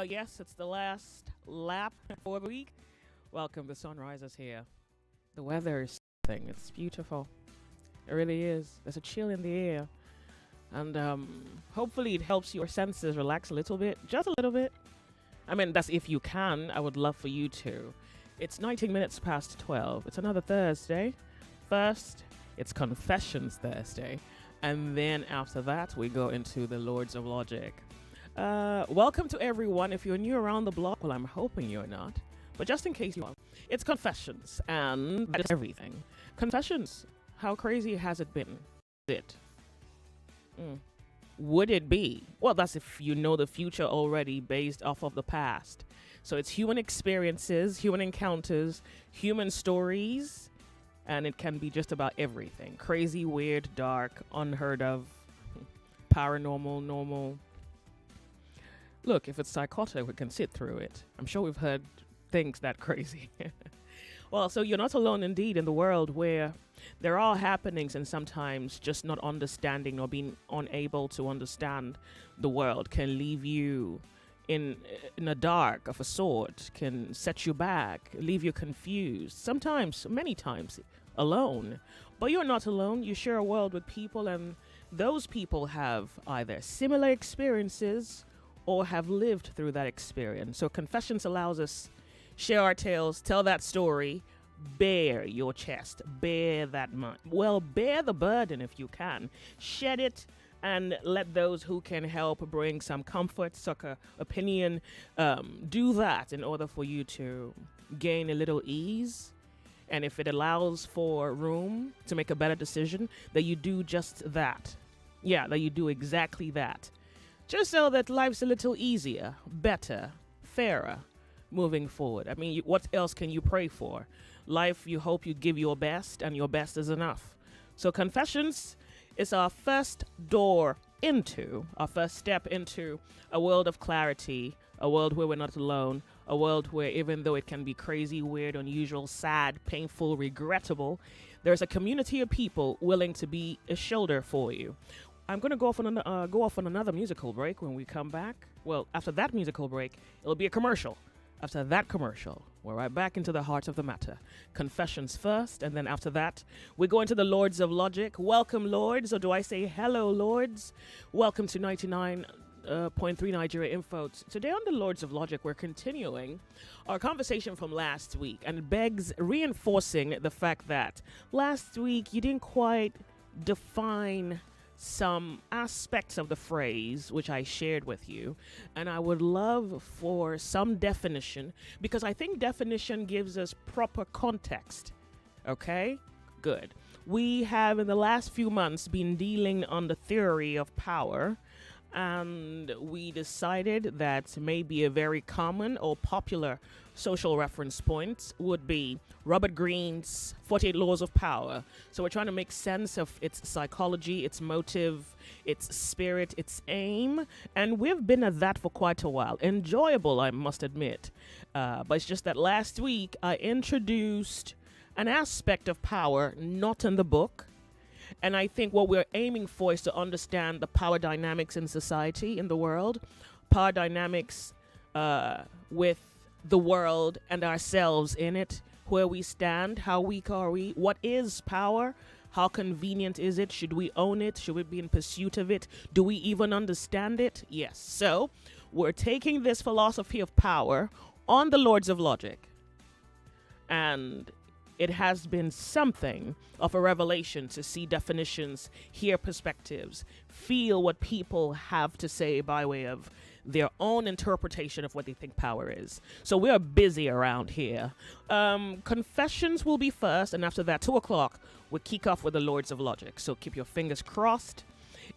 Yes, it's the last lap for the week. Welcome. The sun rises here. The weather is thing. It's beautiful. It really is. There's a chill in the air, and hopefully it helps your senses relax a little bit, just a little bit. I mean, that's if you can. I would love for you to. It's 19 minutes past 12. It's another Thursday. First, it's Confessions Thursday, and then after that, we go into the Lords of Logic. Welcome to everyone. If you're new around the block, well, I'm hoping you're not, but just in case you are, it's Confessions, and that is everything. Confessions. How crazy has it been? It. Would it be? Well, that's if you know the future already based off of the past. So it's human experiences, human encounters, human stories, and it can be just about everything. Crazy, weird, dark, unheard of, paranormal, normal. Look, if it's psychotic, we can sit through it. I'm sure we've heard things that crazy. Well, so you're not alone indeed in the world where there are happenings and sometimes just not understanding or being unable to understand the world can leave you in a dark of a sort, can set you back, leave you confused, sometimes, many times, alone. But you're not alone. You share a world with people, and those people have either similar experiences or have lived through that experience. So Confessions allows us share our tales, tell that story, bare your chest, bear that mind. Well, bear the burden if you can. Shed it and let those who can help bring some comfort, succor, opinion, do that in order for you to gain a little ease. And if it allows for room to make a better decision, that you do just that. Yeah, that you do exactly that. Just so that life's a little easier, better, fairer moving forward. I mean, what else can you pray for? Life, you hope you give your best, and your best is enough. So Confessions is our first step into a world of clarity, a world where we're not alone, a world where even though it can be crazy, weird, unusual, sad, painful, regrettable, there's a community of people willing to be a shoulder for you. I'm going to go off on another musical break when we come back. Well, after that musical break, it'll be a commercial. After that commercial, we're right back into the heart of the matter. Confessions first, and then after that, we go into the Lords of Logic. Welcome, Lords, or do I say hello, Lords? Welcome to 99.3 Nigeria Info. Today on the Lords of Logic, we're continuing our conversation from last week, and it begs reinforcing the fact that last week you didn't quite define some aspects of the phrase which I shared with you, and I would love for some definition, because I think definition gives us proper context. Okay? Good. We have in the last few months been dealing on the theory of power, and we decided that maybe a very common or popular social reference point would be Robert Greene's 48 Laws of Power. So we're trying to make sense of its psychology, its motive, its spirit, its aim, and we've been at that for quite a while. Enjoyable, I must admit. But it's just that last week I introduced an aspect of power not in the book. And I think what we're aiming for is to understand the power dynamics in society, in the world, power dynamics with the world and ourselves in it, where we stand, how weak are we, what is power, how convenient is it, should we own it, should we be in pursuit of it, do we even understand it? Yes. So we're taking this philosophy of power on the Lords of Logic, and it has been something of a revelation to see definitions, hear perspectives, feel what people have to say by way of their own interpretation of what they think power is. So we are busy around here. Confessions will be first, and after that, 2 o'clock, we'll kick off with the Lords of Logic. So keep your fingers crossed.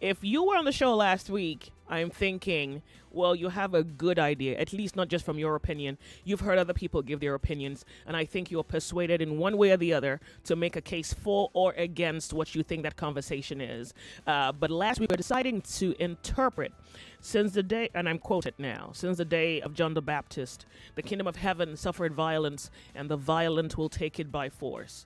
If you were on the show last week, I'm thinking, well, you have a good idea, at least not just from your opinion. You've heard other people give their opinions, and I think you're persuaded in one way or the other to make a case for or against what you think that conversation is. But last week, we were deciding to interpret, since the day, and I'm quoted now, since the day of John the Baptist, the kingdom of heaven suffered violence, and the violent will take it by force.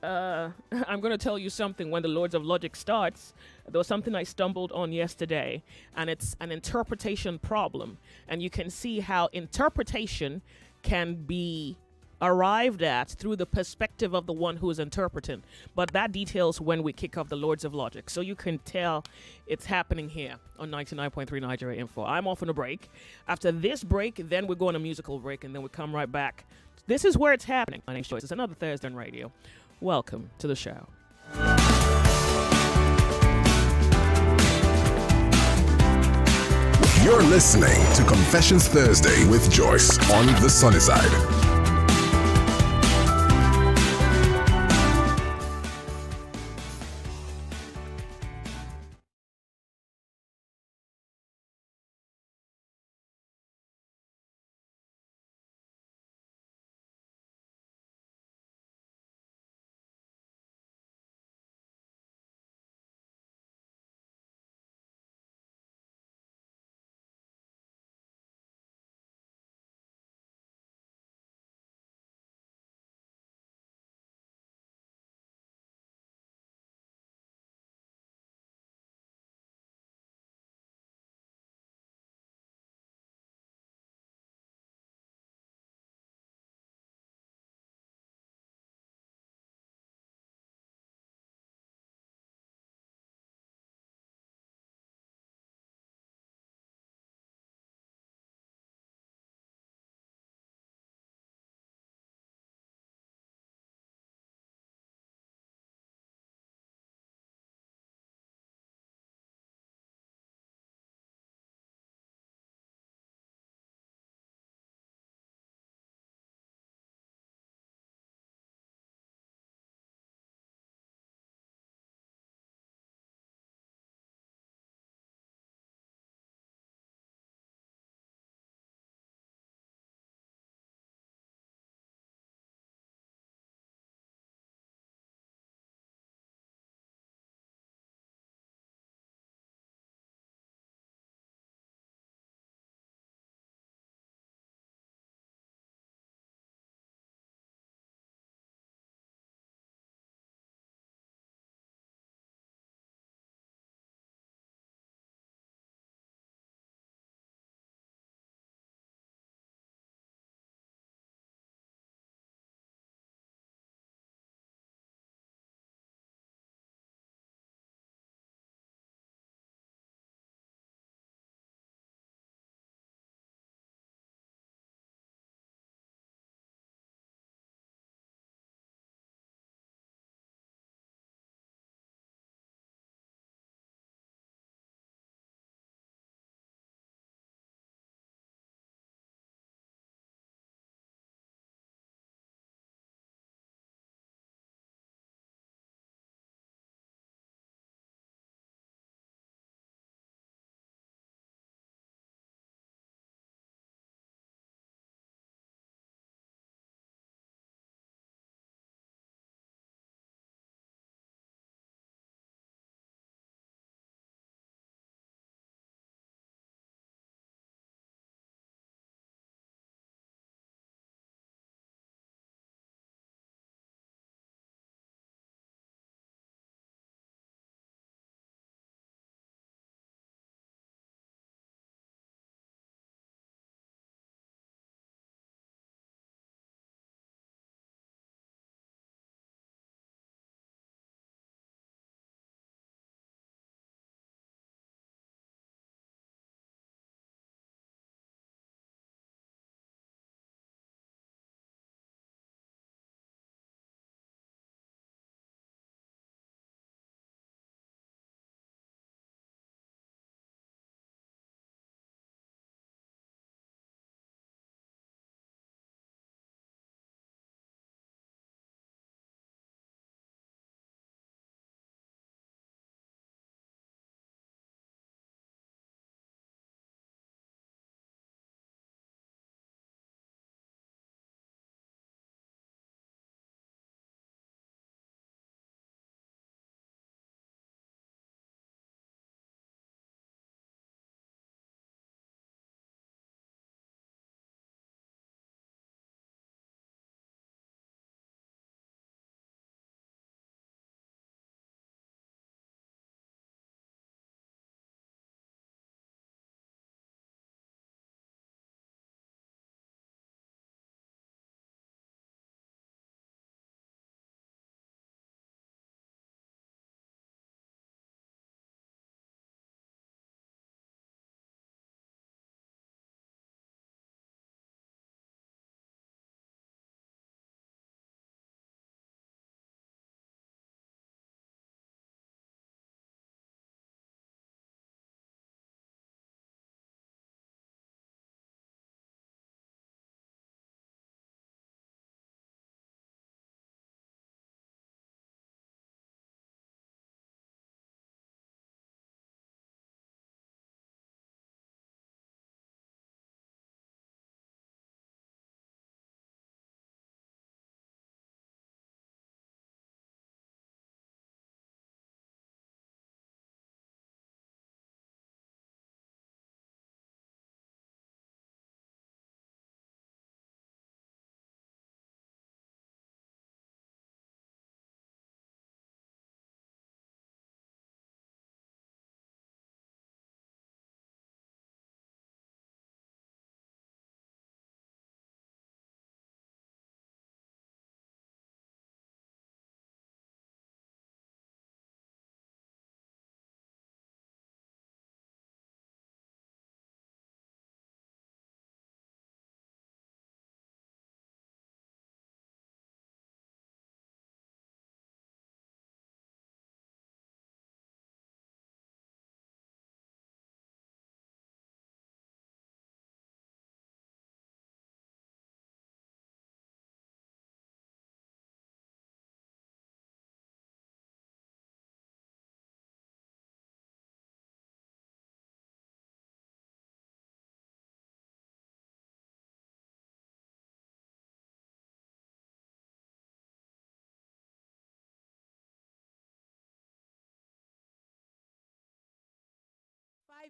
I'm going to tell you something. When the Lords of Logic starts, there was something I stumbled on yesterday, and it's an interpretation problem. And you can see how interpretation can be arrived at through the perspective of the one who is interpreting. But that details when we kick off the Lords of Logic. So you can tell it's happening here on 99.3 Nigeria Info. I'm off on a break. After this break, then we go on a musical break, and then we come right back. This is where it's happening. My name's Joyce. It's another Thursday on radio. Welcome to the show. You're listening to Confessions Thursday with Joyce on the Sunny Side.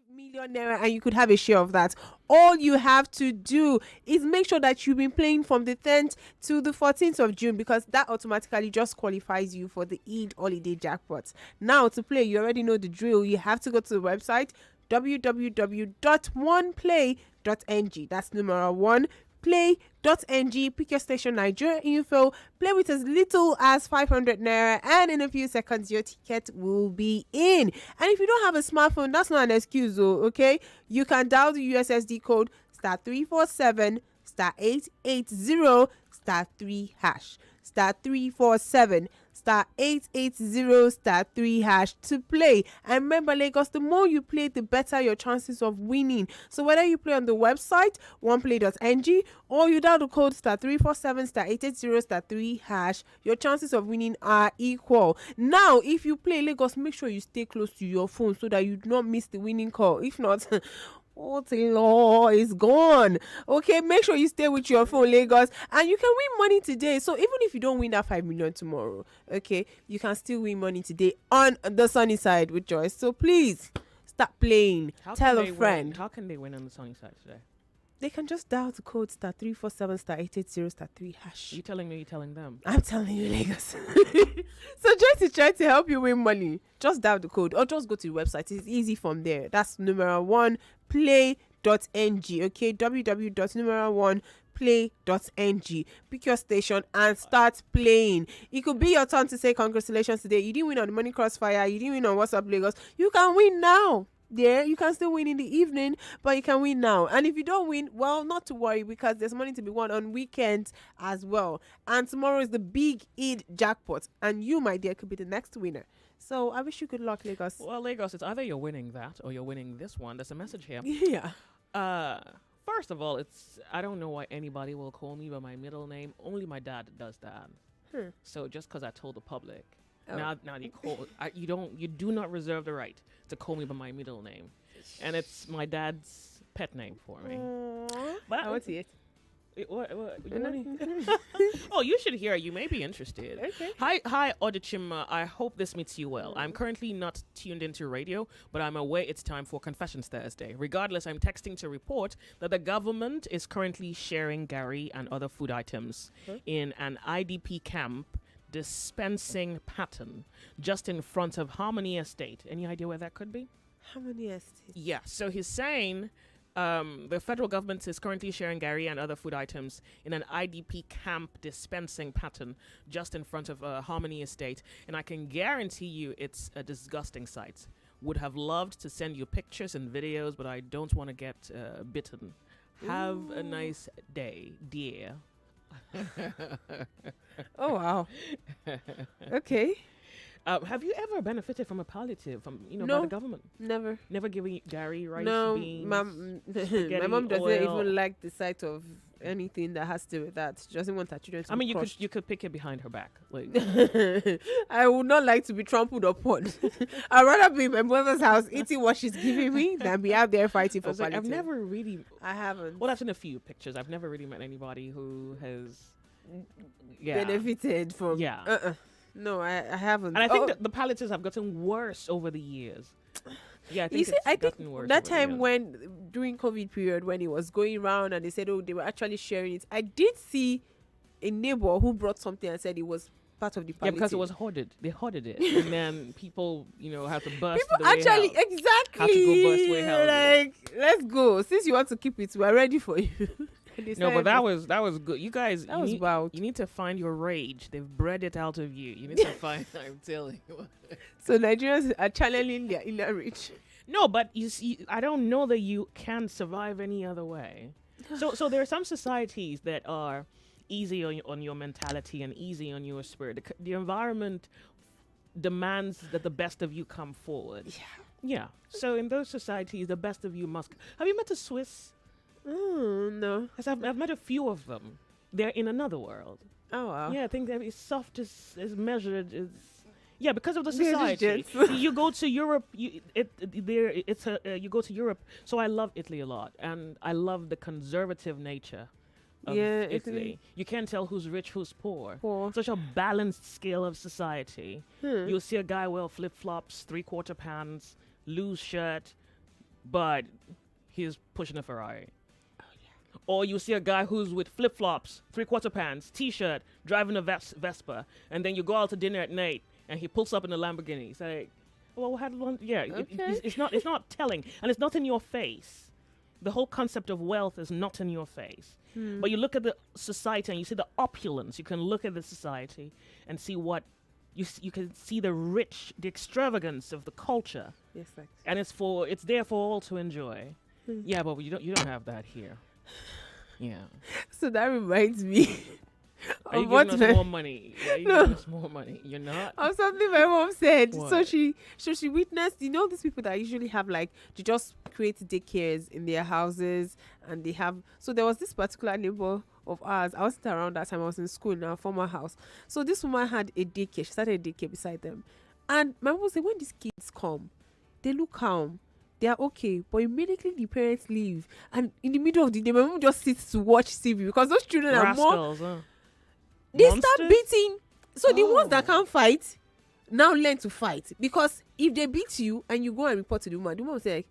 5 million naira and you could have a share of that. All you have to do is make sure that you've been playing from the 10th to the 14th of June, because that automatically just qualifies you for the Eid holiday jackpot. Now, to play, you already know the drill. You have to go to the website www.oneplay.ng. That's number one. Play.ng, pick your station Nigeria info, play with as little as 500 naira, and in a few seconds your ticket will be in. And if you don't have a smartphone, that's not an excuse though, okay? You can dial the USSD code *347 *880 *3 hash, *347 *880 *3 hash to play. And remember, Lagos, the more you play, the better your chances of winning. So whether you play on the website oneplay.ng or you dial the code *347 *880 *3 hash, your chances of winning are equal. Now, if you play Lagos, make sure you stay close to your phone so that you do not miss the winning call. If not, law is gone. Okay, make sure you stay with your phone, Lagos, and you can win money today. So even if you don't win that 5 million tomorrow, okay, you can still win money today on the sunny side with Joyce. So please start playing. Tell a friend. How can they win on the sunny side today? They can just dial the code *347 *880 *3 hash. You telling me? You telling them? I'm telling you, Lagos. So Joyce is trying to help you win money. Just dial the code or just go to the website. It's easy from there. That's number one, play.ng. Okay, www.play.ng. Pick your station and start playing. It could be your turn to say congratulations today. You didn't win on the Money Crossfire. You didn't win on WhatsApp Lagos. You can win now. There, you can still win in the evening, but you can win now. And if you don't win, well, not to worry, because there's money to be won on weekends as well. And tomorrow is the big Eid jackpot, and you, my dear, could be the next winner. So I wish you good luck, Lagos. Well, Lagos, it's either you're winning that or you're winning this one. There's a message here. Yeah. First of all, I don't know why anybody will call me by my middle name. Only my dad does that. So just because I told the public. Now you call you do not reserve the right to call me by my middle name, and it's my dad's pet name for me. But I want to see it. Oh, you should hear it. You may be interested. Okay. Hi, Odichima. I hope this meets you well. I'm currently not tuned into radio, but I'm aware it's time for Confessions Thursday. Regardless, I'm texting to report that the government is currently sharing Gary and other food items in an IDP camp dispensing pattern just in front of Harmony Estate. Any idea where that could be? Harmony Estate. Yeah, so he's saying the federal government is currently sharing Gary and other food items in an IDP camp dispensing pattern just in front of Harmony Estate, and I can guarantee you it's a disgusting sight. Would have loved to send you pictures and videos, but I don't want to get bitten. Have a nice day, dear. Oh wow. Okay. Have you ever benefited from a palliative by the government? Never giving Gary rice, beans, my mom doesn't oil. even like the sight of anything that has to do with that. She doesn't want her children to be crushed. you could pick it behind her back. Like I would not like to be trampled upon. I'd rather be in my mother's house eating what she's giving me than be out there fighting for palliative. I've never really. I haven't. Well, I've seen a few pictures. I've never really met anybody who has benefited from. Yeah. No, I haven't. And I think that the palliatives have gotten worse over the years. Yeah, I think I think gotten worse that over the time years. when during COVID period when it was going around and they said, they were actually sharing it. I did see a neighbor who brought something and said it was part of the palliative. Yeah, because it was hoarded. They hoarded it, and then people, have to burst. People the way actually out. exactly Have to go burst way hell. like, let's go. Since you want to keep it, we're ready for you. No, but that was good. You guys, that was wild. You need to find your rage. They've bred it out of you. You need to find. I'm telling you. So Nigerians are channeling their inner rage. No, but you see, I don't know that you can survive any other way. So there are some societies that are easy on your mentality and easy on your spirit. The environment demands that the best of you come forward. Yeah. So in those societies, the best of you must. Have you met a Swiss? No. I've met a few of them. They're in another world. Oh wow. Yeah, I think they're as soft as measured as. Yeah, because of the society. You go to Europe. You go to Europe. So I love Italy a lot, and I love the conservative nature of Italy. You can't tell who's rich, who's poor. Such a balanced scale of society. You'll see a guy wear flip flops, 3/4 pants, loose shirt, but he's pushing a Ferrari. Or you see a guy who's with flip-flops, three-quarter pants, T-shirt, driving a Vespa, and then you go out to dinner at night, and he pulls up in a Lamborghini. It's like, well, it's not telling, and it's not in your face. The whole concept of wealth is not in your face. But you look at the society and you see the opulence. You can look at the society and see what you can see the extravagance of the culture. Yes, thanks. And it's there for all to enjoy. Yeah, but you don't have that here. Yeah. So that reminds me. Are you giving us more money? Are you giving us more money? You're not? Of something my mom said. What? So she witnessed, these people that usually have they just create daycares in their houses, and they have, so there was this particular neighbor of ours. I wasn't around that time. I was in school in our former house. So this woman had a daycare. She started a daycare beside them. And my mom said, when these kids come, they look calm. They are okay, but immediately the parents leave, and in the middle of the day, my mom just sits to watch TV because those children are more. They start beating. So the ones that can't fight now learn to fight, because if they beat you and you go and report to the woman will say,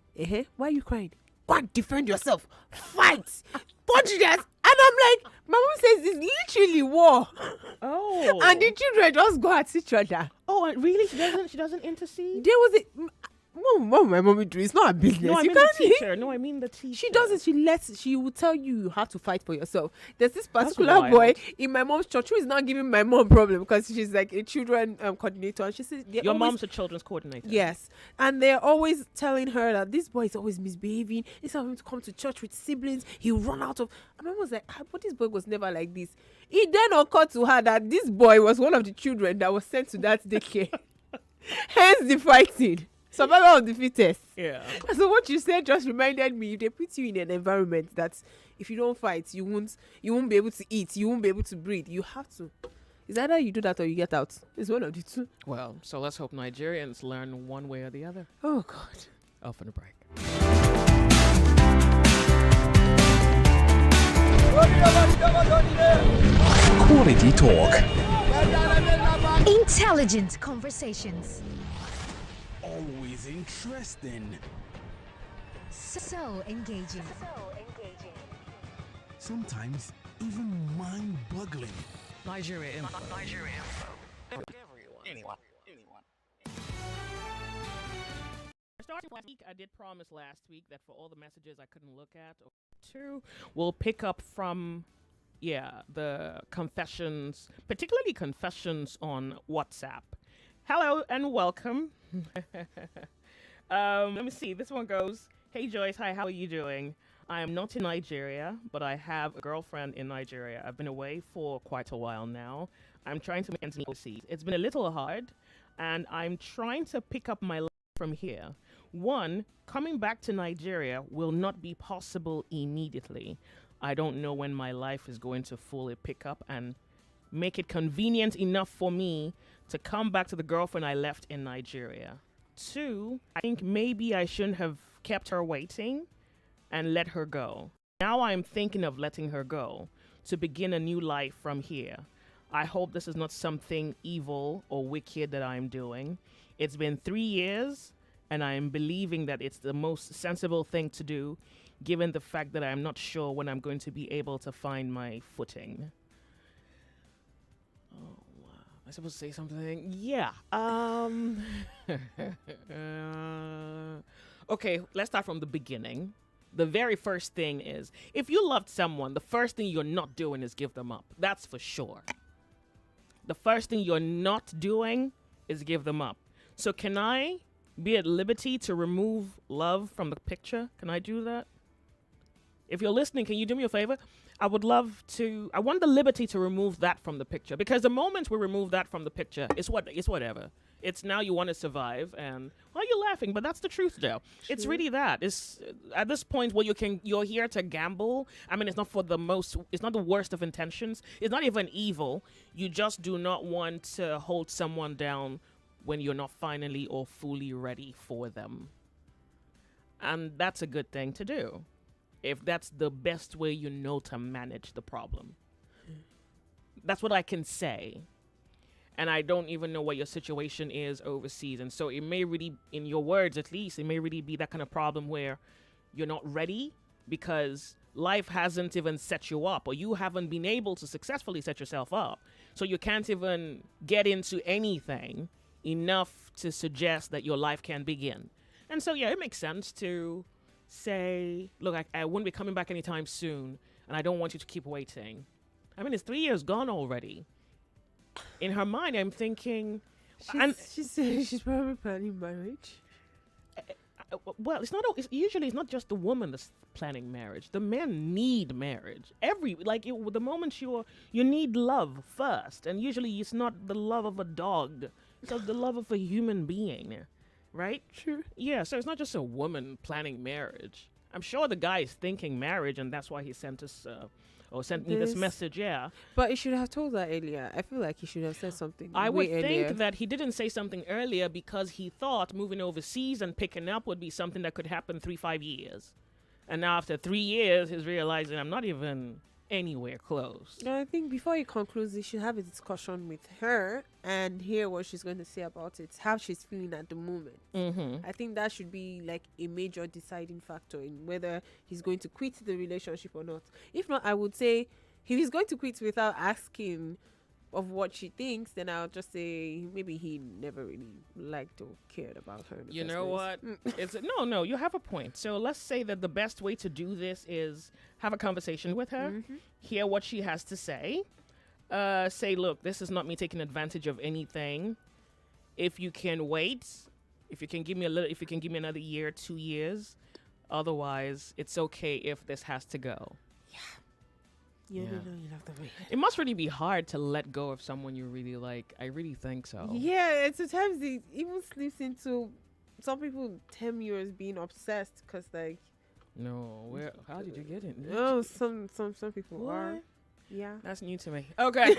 why are you crying? Go and defend yourself. Fight. Punch that. And I'm like, my mom says it's literally war. Oh. And the children just go at each other. Oh, and really? She doesn't intercede? There was what my mommy do? It's not a business. No, I mean the teacher. No, I mean the teacher. She does it. She will tell you how to fight for yourself. There's this particular boy in my mom's church who is not giving my mom problem because she's like a children coordinator. And she says your mom's a children's coordinator. Yes, and they're always telling her that this boy is always misbehaving. Instead of him to come to church with siblings, he'll run out of. And my mom was like, but this boy was never like this. It then occurred to her that this boy was one of the children that was sent to that daycare. Hence the fighting. Survival of the fittest. Yeah. So what you said just reminded me, if they put you in an environment that if you don't fight, you won't be able to eat, you won't be able to breathe. You have to. It's either you do that or you get out. It's one of the two. Well, so let's hope Nigerians learn one way or the other. Oh God. Off on a break. Quality talk. Intelligent conversations. Always interesting. So engaging. Sometimes even mind-boggling. Nigeria info. Anyone. Starting last week, I did promise last week that for all the messages I couldn't look at, we'll pick up from, the confessions, particularly confessions on WhatsApp. Hello and welcome. Let me see. This one goes, hey Joyce, hi, how are you doing? I am not in Nigeria, but I have a girlfriend in Nigeria. I've been away for quite a while now. I'm trying to make ends meet overseas. It's been a little hard, and I'm trying to pick up my life from here. One, coming back to Nigeria will not be possible immediately. I don't know when my life is going to fully pick up and make it convenient enough for me to come back to the girlfriend I left in Nigeria. Two, I think maybe I shouldn't have kept her waiting and let her go. Now I'm thinking of letting her go to begin a new life from here. I hope this is not something evil or wicked that I'm doing. It's been 3 years, and I am believing that it's the most sensible thing to do, given the fact that I'm not sure when I'm going to be able to find my footing. Am I supposed to say something? Yeah. Okay, let's start from the beginning. The very first thing is, if you loved someone, the first thing you're not doing is give them up. That's for sure. The first thing you're not doing is give them up. So can I be at liberty to remove love from the picture? Can I do that? If you're listening, can you do me a favor? I want the liberty to remove that from the picture, because the moment we remove that from the picture, it's whatever. It's now you want to survive, and why are you laughing? But that's the truth, Joe. Sure. It's really that. It's at this point where you're here to gamble. I mean, it's not the worst of intentions. It's not even evil. You just do not want to hold someone down when you're not finally or fully ready for them. And that's a good thing to do, if that's the best way you know to manage the problem. That's what I can say. and I don't even know what your situation is overseas. And so it may really, in your words at least, it may really be that kind of problem where you're not ready because life hasn't even set you up, or you haven't been able to successfully set yourself up. So you can't even get into anything enough to suggest that your life can begin. And so, yeah, it makes sense to say, look, I wouldn't be coming back anytime soon, and I don't want you to keep waiting. I mean, it's 3 years gone already. In her mind, I'm thinking... She's probably planning marriage. Well, it's usually not just the woman that's planning marriage. The men need marriage. The moment you need love first, and usually it's not the love of a dog. It's the love of a human being, right? True. Yeah, so it's not just a woman planning marriage. I'm sure the guy is thinking marriage, and that's why he sent us me this message. Yeah, but he should have told her earlier. I feel like he should have said something. I would earlier. think that he didn't say something earlier because he thought moving overseas and picking up would be something that could happen 3-5 years, and now after 3 years, he's realizing I'm not even anywhere close. No, I think before he concludes, he should have a discussion with her and hear what she's going to say about it, how she's feeling at the moment. Mm-hmm. I think that should be like a major deciding factor in whether he's going to quit the relationship or not. If not, I would say if he's going to quit without asking of what she thinks, then I'll just say maybe he never really liked or cared about her. You know what? No, you have a point. So let's say that the best way to do this is have a conversation with her, hear what she has to say, say, look, this is not me taking advantage of anything. If you can wait, if you can give me another year, 2 years, otherwise it's okay if this has to go. Yeah. No, you have to wait. It must really be hard to let go of someone you really like. I really think so. Yeah, and sometimes it even slips into some people 10 years being obsessed because like. No, how did you get it? Oh, some people what? are. Yeah. That's new to me. Okay.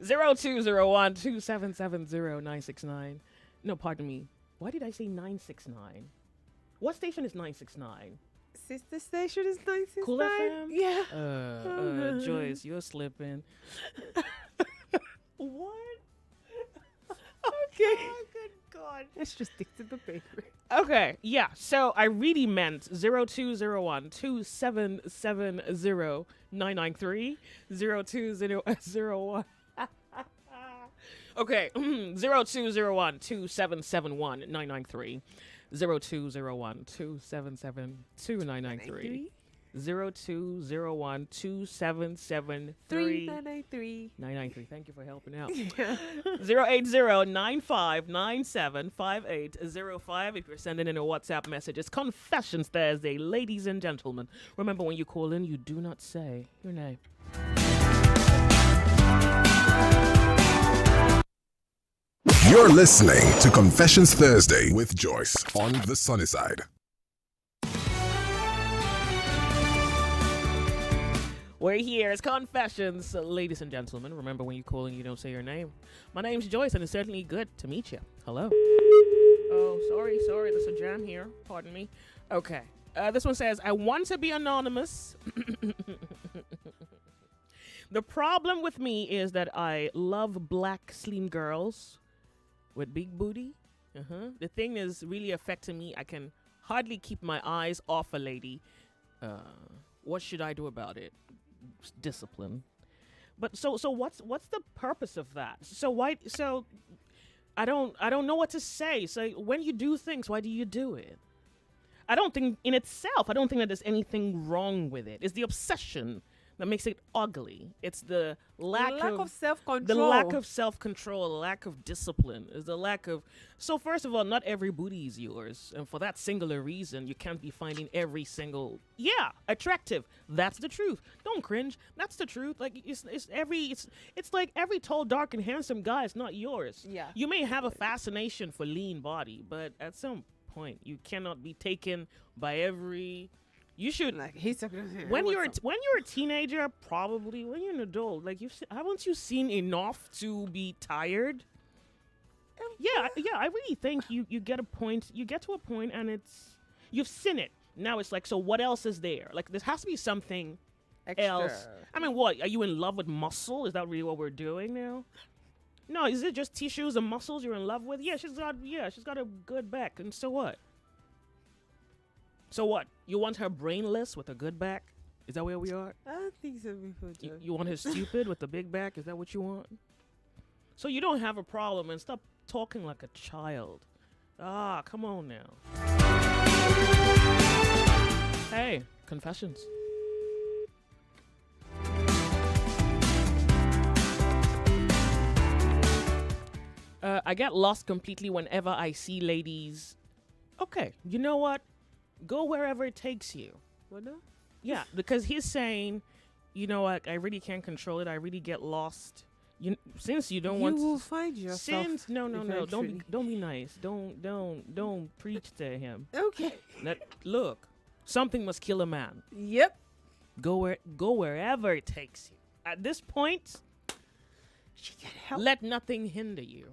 0201-2770-969. No, pardon me. Why did I say 969? What station is 969? Sister station is 969. Cool FM? Yeah. Joyce, you're slipping. What? Okay. Oh, good God. Let's just stick to the paper. Okay, yeah. So I really meant 0201-2770-993. 0201. Okay, 0201-2771-993. 0201-277-2993. 0201-277-3993. 993. Thank you for helping out. 080-9597-5805. If you're sending in a WhatsApp message, it's Confessions Thursday, ladies and gentlemen. Remember, when you call in, you do not say your name. You're listening to Confessions Thursday with Joyce on the sunny side. We're here. It's Confessions, ladies and gentlemen. Remember, when you call in, you don't say your name. My name's Joyce, and it's certainly good to meet you. Hello. Oh, sorry. There's a jam here. Pardon me. Okay. This one says, I want to be anonymous. The problem with me is that I love black, slim girls with big booty. The thing is really affecting me. I can hardly keep my eyes off a lady. What should I do about it? Discipline. But so what's the purpose of that? So I don't know what to say. So when you do things, why do you do it? I don't think that there's anything wrong with it. It's the obsession that makes it ugly. It's the lack of self-control. The lack of self-control, the lack of discipline, is the lack of... So first of all, not every booty is yours. And for that singular reason, you can't be finding every single... Yeah, attractive. That's the truth. Don't cringe. That's the truth. Like, it's like every tall, dark, and handsome guy is not yours. Yeah. You may have a fascination for lean body, but at some point, you cannot be taken by every... You should, like, he's talking when you're a teenager, probably when you're an adult, like, haven't you seen enough to be tired? Yeah, I really think you get to a point, and you've seen it. Now it's like, so what else is there? Like, there has to be something extra else. I mean, what, are you in love with muscle? Is that really what we're doing now? No, is it just tissues and muscles you're in love with? Yeah, she's got a good back. And so what? So what? You want her brainless with a good back? Is that where we are? I don't think so before. You want her stupid with the big back? Is that what you want? So you don't have a problem, and stop talking like a child. Ah, come on now. Hey, confessions. I get lost completely whenever I see ladies. Okay, you know what? Go wherever it takes you. What now? Yeah, because he's saying, you know what? I really can't control it. I really get lost. Since you don't want. You will find yourself. No. eventually. Don't be nice. Don't preach to him. Okay. Look, something must kill a man. Yep. Go wherever it takes you. At this point, She can help. let nothing hinder you.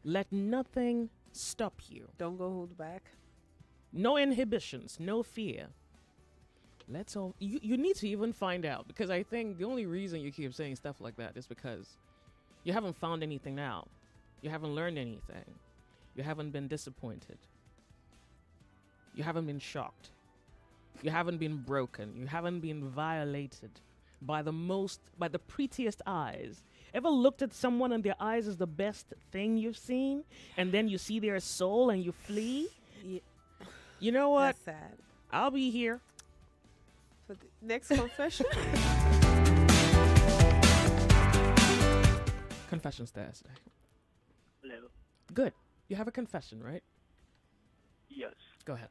Let nothing stop you. Don't go hold back. No inhibitions, no fear. Let's all. You need to even find out, because I think the only reason you keep saying stuff like that is because you haven't found anything out. You haven't learned anything. You haven't been disappointed. You haven't been shocked. You haven't been broken. You haven't been violated by the prettiest eyes. Ever looked at someone and their eyes is the best thing you've seen, and then you see their soul and you flee? Yeah, You know what? that's sad. I'll be here. For the next confession. Confessions Thursday. Hello. Good. You have a confession, right? Yes, Go ahead.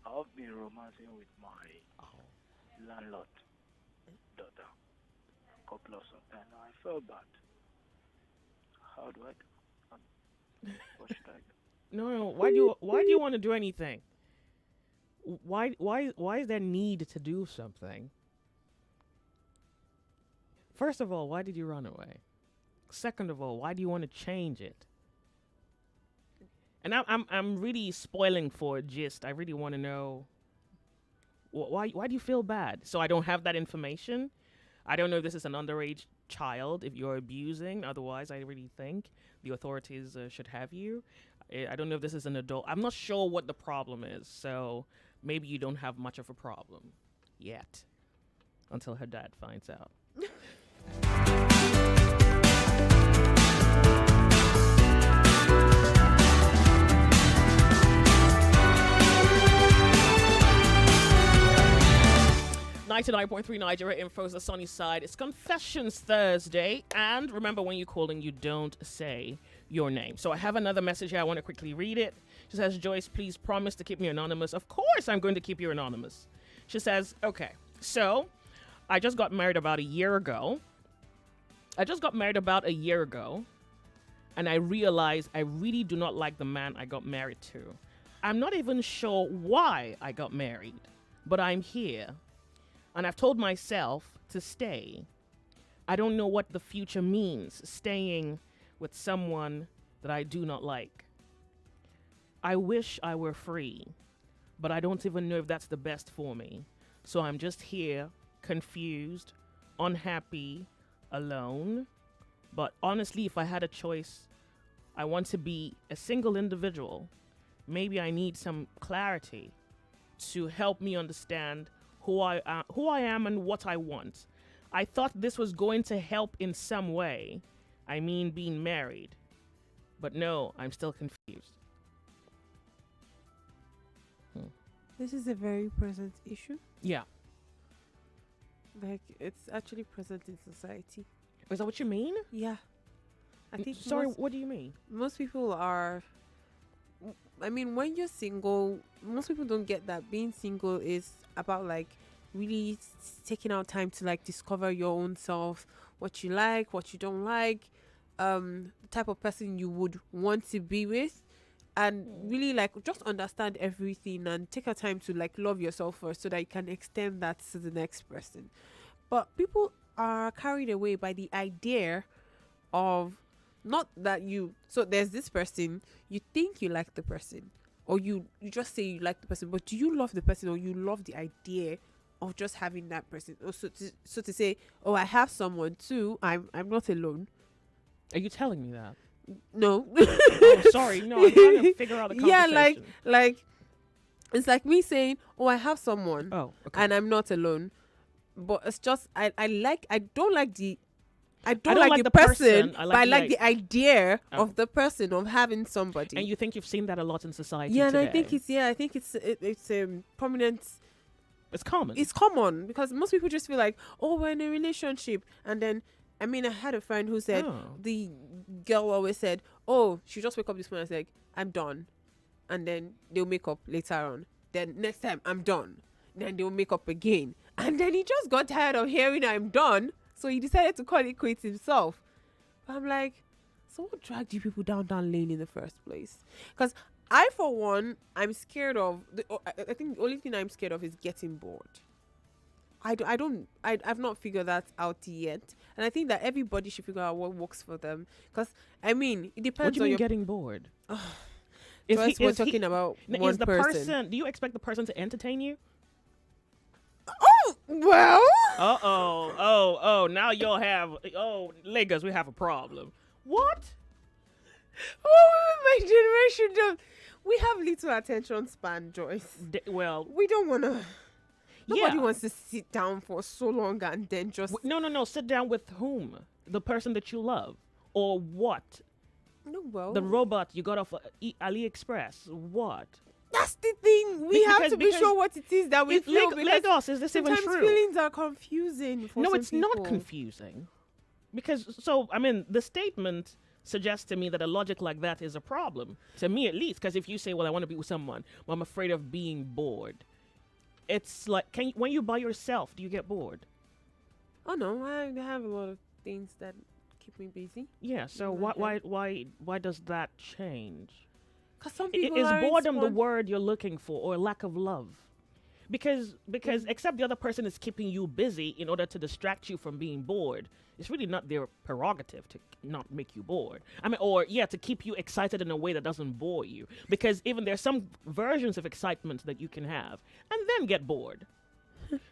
I've been romancing with my landlord daughter a couple of some time now. I felt bad. How do I do? What should I do? No. Why do you want to do anything? Why is there need to do something? First of all, why did you run away? Second of all, why do you want to change it? And I'm really spoiling for a gist. I really want to know why do you feel bad? So I don't have that information. I don't know if this is an underage child, if you're abusing. Otherwise, I really think the authorities should have you. I don't know if this is an adult. I'm not sure what the problem is. So maybe you don't have much of a problem yet until her dad finds out. 99.3 Nigeria Info's The Sunny Side. It's Confessions Thursday. And remember, when you're calling, you don't say your name. So I have another message here. I want to quickly read it. She says, Joyce, please promise to keep me anonymous. Of course I'm going to keep you anonymous. She says, okay, so I just got married about a year ago. And I realized I really do not like the man I got married to. I'm not even sure why I got married, but I'm here. And I've told myself to stay. I don't know what the future means, staying with someone that I do not like. I wish I were free, but I don't even know if that's the best for me. So I'm just here, confused, unhappy, alone. But honestly, if I had a choice, I want to be a single individual. Maybe I need some clarity to help me understand who I am and what I want. I thought this was going to help in some way. I mean, being married. But no, I'm still confused. This is a very present issue. Yeah. Like, it's actually present in society. Is that what you mean? Yeah. I think Sorry, what do you mean? most people are. I mean, when you're single, most people don't get that being single is about like really taking out time to like discover your own self, what you like, what you don't like, the type of person you would want to be with, and really like just understand everything and take a time to like love yourself first so that you can extend that to the next person. But people are carried away by the idea of not that you, so there's this person, you think you like the person, or you just say you like the person, but do you love the person, or you love the idea of just having that person? Or so to say, oh, I have someone too, I'm not alone. Are you telling me that? No. Oh, sorry. No, I'm trying to figure out the conversation. Yeah, like it's like me saying, "Oh, I have someone, Oh, okay. and I'm not alone." But it's just I don't like the the person, person, but I like the idea Oh. of the person of having somebody. And you think you've seen that a lot in society yeah, and today? I think it's prominent. It's common. It's common because most people just feel like, oh, we're in a relationship, and then I mean, I had a friend who said the girl always said, oh, she just wake up this morning and said, I'm done, and then they'll make up later on. Then next time, I'm done. Then they'll make up again, and then he just got tired of hearing I'm done, so he decided to call it quits himself. But I'm like, so what dragged you people down that lane in the first place? Because I, for one, I'm scared of. I think the only thing I'm scared of is getting bored. I've not figured that out yet, and I think that everybody should figure out what works for them. Because I mean, it depends. What do you on mean your getting bored? we're talking about Now, one is the person. Do you expect the person to entertain you? Oh well. Oh. Now you'll have. Oh, Lagos, we have a problem. What? Oh, my generation don't. We have little attention span, Joyce. Well, We don't want to. Nobody yeah. wants to sit down for so long and then just. No. Sit down with whom? The person that you love, or what? No, well. The robot you got off AliExpress. What? That's the thing. We have to be because sure what it is that we feel. because Lagos, is this even sometimes true? feelings are confusing. For No, some it's not people. confusing. Because, I mean, the statement suggests to me that a logic like that is a problem. To me, at least. Because if you say, well, I want to be with someone, but I'm afraid of being bored. It's like, when you're by yourself, do you get bored? Oh no, I have a lot of things that keep me busy. Yeah, so why does that change? Because some people Is are boredom the word you're looking for, or lack of love? Because except the other person is keeping you busy in order to distract you from being bored, it's really not their prerogative to not make you bored. I mean, to keep you excited in a way that doesn't bore you. Because even there's some versions of excitement that you can have and then get bored.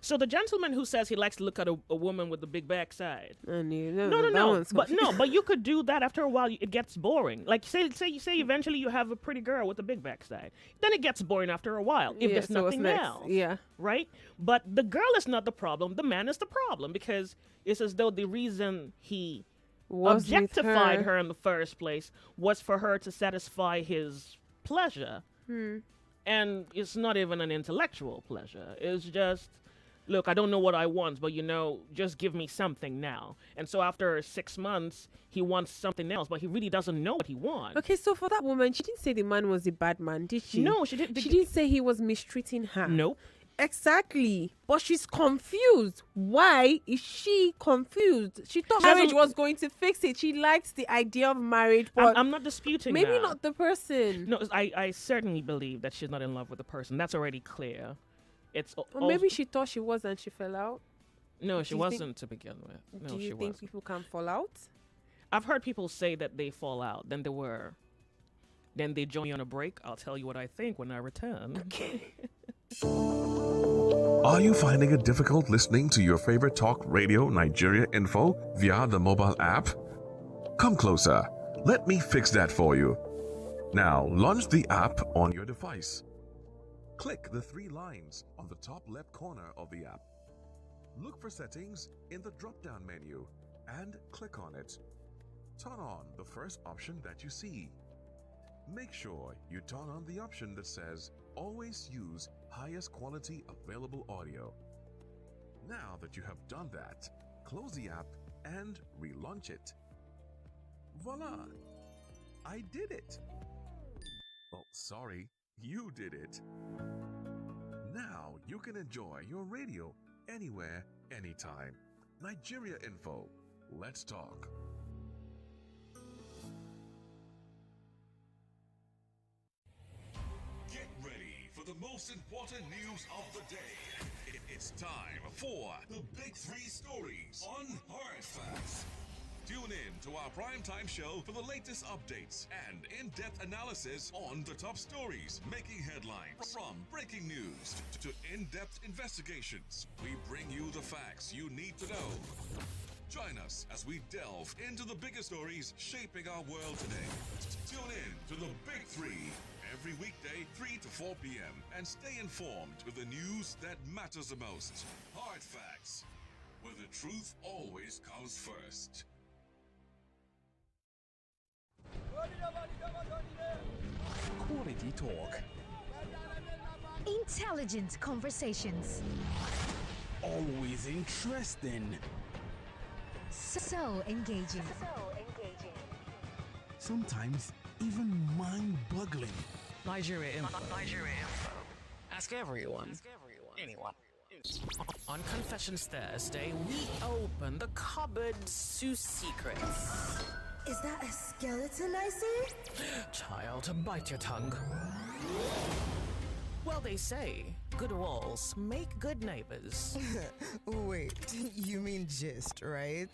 So the gentleman who says he likes to look at a woman with the big backside. No. But you could do that after a while. It gets boring. Like say eventually you have a pretty girl with a big backside. Then it gets boring after a while if there's nothing else. Yeah. Right? But the girl is not the problem. The man is the problem because it's as though the reason he objectified her in the first place was for her to satisfy his pleasure. And it's not even an intellectual pleasure. It's just, look, I don't know what I want, but just give me something now. And so after 6 months, he wants something else, but he really doesn't know what he wants. Okay, so for that woman, she didn't say the man was a bad man, did she? No, she didn't. She didn't say he was mistreating her. Nope. Exactly. But she's confused. Why is she confused? She thought She doesn't- marriage was going to fix it. She likes the idea of marriage, but I'm not disputing maybe that. not the person. No, I certainly believe that she's not in love with the person. That's already clear. It's Or maybe she thought she was and she fell out. No, she Do you think- wasn't to begin with. No, Do she you think wasn't. people can fall out? I've heard people say that they fall out. Then they join me on a break. I'll tell you what I think when I return. Are you finding it difficult listening to your favorite talk radio Nigeria info via the mobile app? Come closer. Let me fix that for you. Now, launch the app on your device. Click the 3 lines on the top left corner of the app. Look for settings in the drop-down menu and click on it. Turn on the first option that you see. Make sure you turn on the option that says always use highest quality available audio. Now that you have done that, close the app and relaunch it. Voila! I did it! Oh, sorry, you did it. Now you can enjoy your radio anywhere, anytime. Nigeria Info. Let's talk. Get ready for the most important news of the day. It's time for the Big 3 Stories on Hard Facts. Tune in to our primetime show for the latest updates and in-depth analysis on the top stories making headlines. From breaking news to in-depth investigations, we bring you the facts you need to know. Join us as we delve into the biggest stories shaping our world today. Tune in to the Big Three every weekday, 3 to 4 p.m. and stay informed with the news that matters the most. Hard Facts, where the truth always comes first. Quality talk. Intelligent conversations. Always interesting. So engaging. Sometimes even mind-boggling. Nigeria Info. Ask everyone. Anyone. On Confessions Thursday, we open the cupboards to secrets. Is that a skeleton I see? Child, bite your tongue. Well, they say good walls make good neighbors. Wait, you mean gist, right?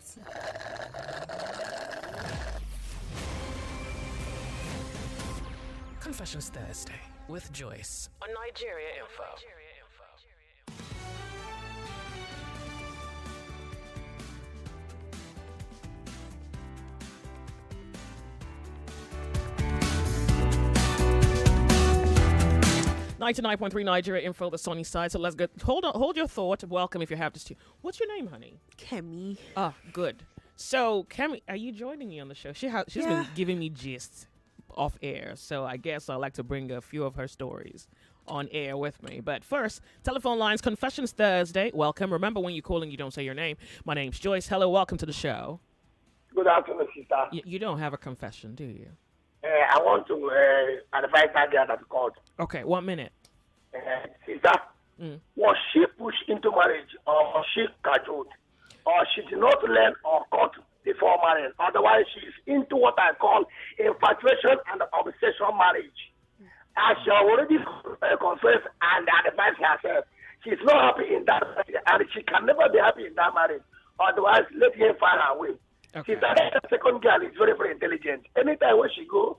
Confessions Thursday with Joyce on Nigeria Info. 99.3 Nigeria Info, the sunny side. So let's go. Hold your thought. Welcome if you have this too. What's your name, honey? Kemi. Ah, good. So, Kemi, are you joining me on the show? She's been giving me gist off air. So I guess I'd like to bring a few of her stories on air with me. But first, telephone lines, Confessions Thursday. Welcome. Remember, when you're calling, you don't say your name. My name's Joyce. Hello, welcome to the show. Good afternoon, sister. You don't have a confession, do you? I want to advise that girl that called. Okay, 1 minute. Sister, was she pushed into marriage or was she cajoled? Or she did not learn or cut before marriage? Otherwise, she is into what I call infatuation and obsession marriage. As she already confessed and advised herself, she's not happy in that marriage and she can never be happy in that marriage. Otherwise, let him find her way. Okay. Sister, the second girl is very, very intelligent. Anytime where you go,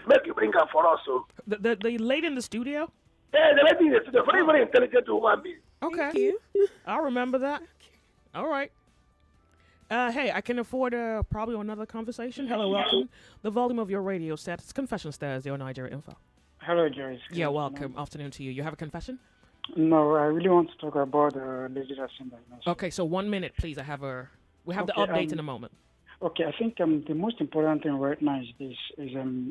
make you bring her for us. So. The lady in the studio? Yeah, the lady is a very, very intelligent woman being. Okay. Thank you. I'll remember that. All right. Hey, I can afford probably another conversation. Hello, welcome. The volume of your radio set. It's Confessions Thursday on Nigeria Info. Hello, Joyce. Yeah, welcome. Afternoon to you. You have a confession? No, I really want to talk about the lady that's in the nursery. Okay, so 1 minute, please. We have the update in a moment. Okay, I think the most important thing right now is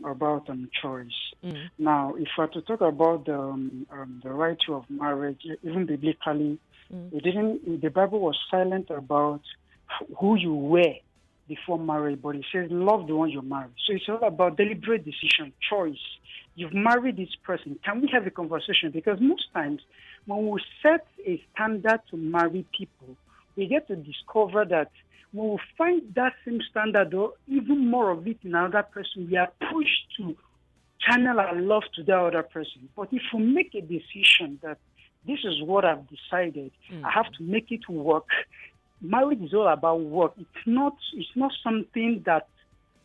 about choice. Now, if we're to talk about the right of marriage, even biblically, the Bible was silent about who you were before marriage, but it says love the one you marry. So it's all about deliberate decision, choice. You've married this person. Can we have a conversation? Because most times when we set a standard to marry people, we get to discover that when we find that same standard or even more of it in another person, we are pushed to channel our love to that other person. But if we make a decision that this is what I've decided, I have to make it work. Marriage is all about work. It's not something that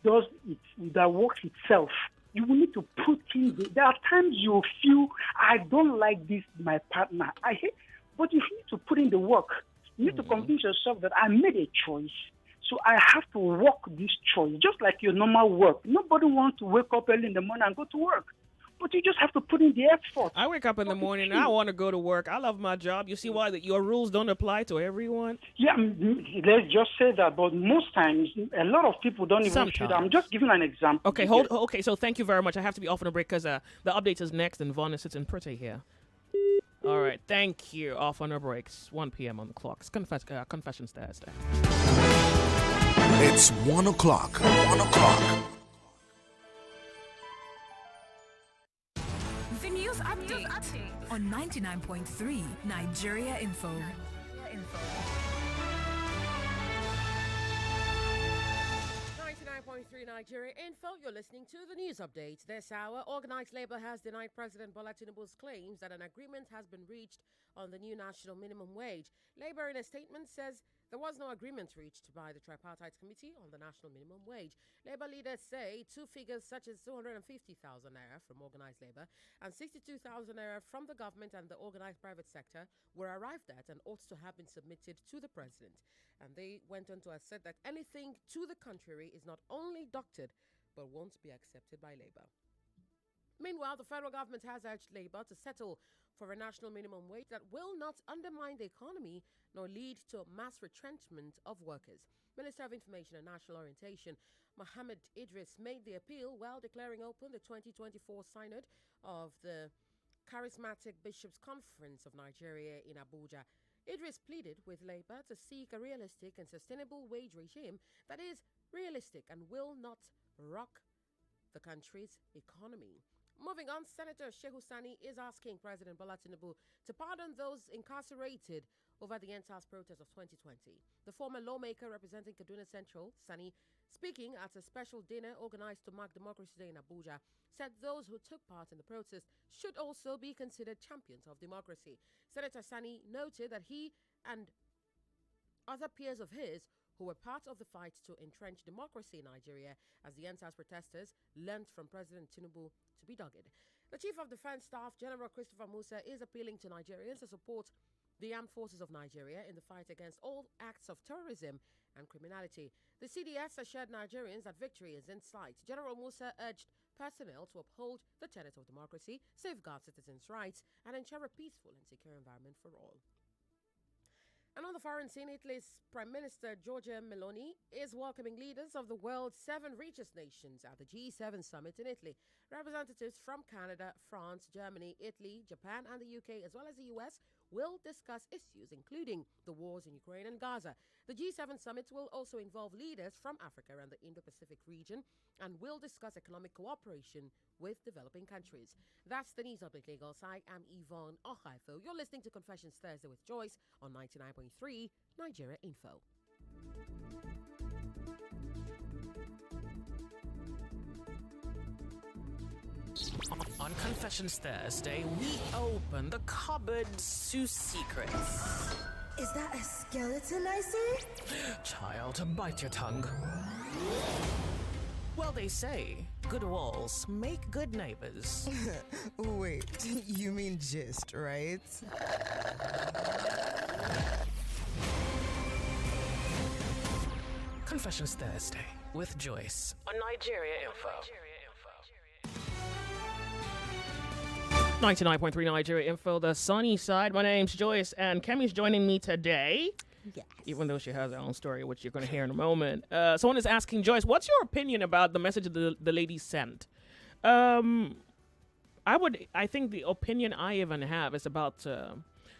that works itself. You will need to put in. There are times you feel I don't like this, my partner. I hate, but you need to put in the work. You need to convince yourself that I made a choice, so I have to walk this choice, just like your normal work. Nobody wants to wake up early in the morning and go to work, but you just have to put in the effort. I wake up in the morning and I want to go to work. I love my job. You see why your rules don't apply to everyone? Yeah, let's just say that, but most times, a lot of people don't even see that. I'm just giving an example. Okay, Okay, so thank you very much. I have to be off on a break because the update is next and Vaughn is sitting pretty here. All right, thank you. Off on our breaks. 1 p.m. on the clock. It's Confessions Thursday. It's 1 o'clock. 1 o'clock. The news update on 99.3 Nigeria Info. 99.3 Nigeria Info. You're listening to the news update. This hour, organized labor has denied President Bola Tinubu's claims that an agreement has been reached on the new national minimum wage. Labor, in a statement, says there was no agreement reached by the Tripartite Committee on the National Minimum Wage. Labour leaders say two figures such as 250,000 naira from organised labour and 62,000 naira from the government and the organised private sector were arrived at and ought to have been submitted to the president. And they went on to assert that anything to the contrary is not only doctored but won't be accepted by Labour. Meanwhile, the federal government has urged Labour to settle for a national minimum wage that will not undermine the economy nor lead to mass retrenchment of workers. Minister of Information and National Orientation, Mohammed Idris, made the appeal while declaring open the 2024 synod of the Charismatic Bishops' Conference of Nigeria in Abuja. Idris pleaded with Labour to seek a realistic and sustainable wage regime that is realistic and will not rock the country's economy. Moving on, Senator Shehu Sani is asking President Bola Tinubu to pardon those incarcerated over the NSAS protest of 2020. The former lawmaker representing Kaduna Central, Sani, speaking at a special dinner organized to mark Democracy Day in Abuja, said those who took part in the protest should also be considered champions of democracy. Senator Sani noted that he and other peers of his who were part of the fight to entrench democracy in Nigeria as the NSAS protesters learned from President Tinubu to be dogged. The Chief of Defense Staff, General Christopher Musa, is appealing to Nigerians to support the armed forces of Nigeria in the fight against all acts of terrorism and criminality. The CDS assured Nigerians that victory is in sight. General Musa urged personnel to uphold the tenets of democracy, safeguard citizens' rights, and ensure a peaceful and secure environment for all. And on the foreign scene, Italy's Prime Minister Giorgia Meloni is welcoming leaders of the world's 7 richest nations at the G7 summit in Italy. Representatives from Canada, France, Germany, Italy, Japan, and the UK, as well as the US, will discuss issues including the wars in Ukraine and Gaza. The G7 summit will also involve leaders from Africa and the Indo-Pacific region and will discuss economic cooperation with developing countries. That's the news update, Lagos. I am Yvonne Ohaifo. You're listening to Confessions Thursday with Joyce on 99.3 Nigeria Info. On Confessions Thursday, we open the cupboards to secrets. Is that a skeleton I see? Child, bite your tongue. Well, they say good walls make good neighbors. Wait, you mean gist, right? Confessions Thursday with Joyce on Nigeria Info. 99.3 Nigeria Info, the sunny side. My name's Joyce, and Kemi's joining me today. Yes. Even though she has her own story, which you're going to hear in a moment. Someone is asking, Joyce, what's your opinion about the message the lady sent? I think the opinion I even have is about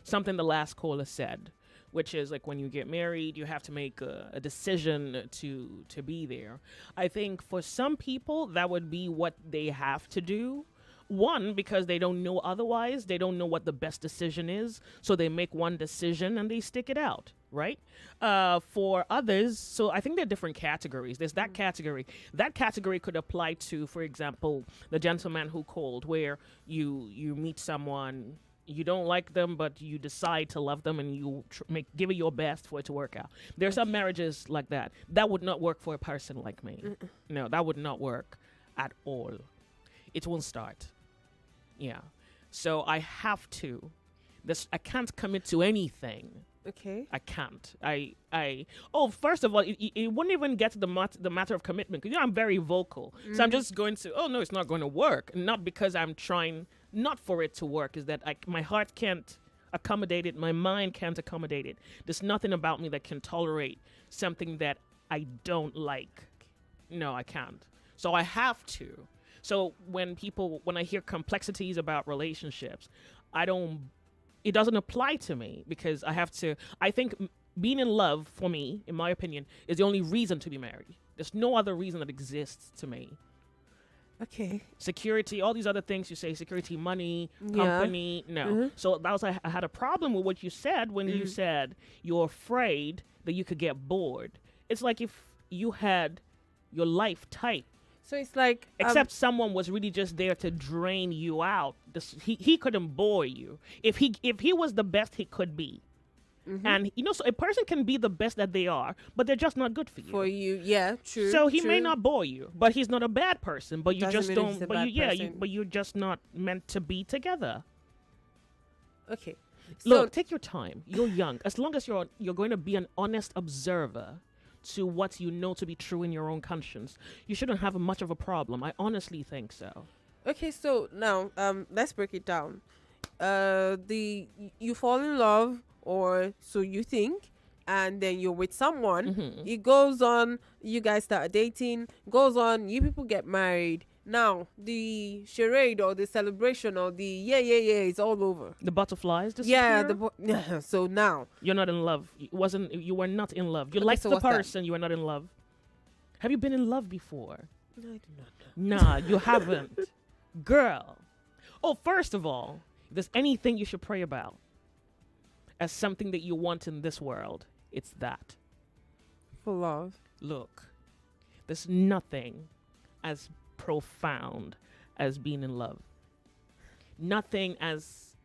something the last caller said, which is like when you get married, you have to make a decision to be there. I think for some people, that would be what they have to do. One, because they don't know otherwise. They don't know what the best decision is. So they make one decision and they stick it out, right? For others, so I think there are different categories. There's that category. That category could apply to, for example, the gentleman who called, where you meet someone, you don't like them, but you decide to love them and you give it your best for it to work out. There are some marriages like that. That would not work for a person like me. No, that would not work at all. It won't start. Yeah. So I have to. I can't commit to anything. Okay. I can't. First of all, it wouldn't even get to the matter of commitment. Because, I'm very vocal. So I'm just going to, no, it's not going to work. Not because I'm trying not for it to work. Is that my heart can't accommodate it. My mind can't accommodate it. There's nothing about me that can tolerate something that I don't like. No, I can't. So I have to. So when I hear complexities about relationships, it doesn't apply to me because I think being in love for me, in my opinion, is the only reason to be married. There's no other reason that exists to me. Okay. Security, all these other things you say, security, money, company, no. So I had a problem with what you said when you said you're afraid that you could get bored. It's like if you had your life tight. So it's like... Except someone was really just there to drain you out. He couldn't bore you. If he was the best he could be, And so a person can be the best that they are, but they're just not good for you. For you, yeah, true. So he may true. not bore you, but he's not a bad person. But you Doesn't just mean he's don't. a But bad person. but you're just not meant to be together. Okay. Look, take your time. You're young. As long as you're going to be an honest observer to what you know to be true in your own conscience, you shouldn't have much of a problem. I honestly think so. Okay, so now let's break it down. You fall in love, or so you think, and then you're with someone. It goes on. You guys start dating. Goes on. You people get married. Now the charade or the celebration or the yeah is all over. The butterflies disappear. Yeah. So now you're not in love. You were not in love. You Okay, liked so the what's that? person. You were not in love. Have you been in love before? No, I do not know. Nah, you haven't, girl. Oh, first of all, if there's anything you should pray about as something that you want in this world, it's that. For love. Look, there's nothing as profound as being in love. Nothing as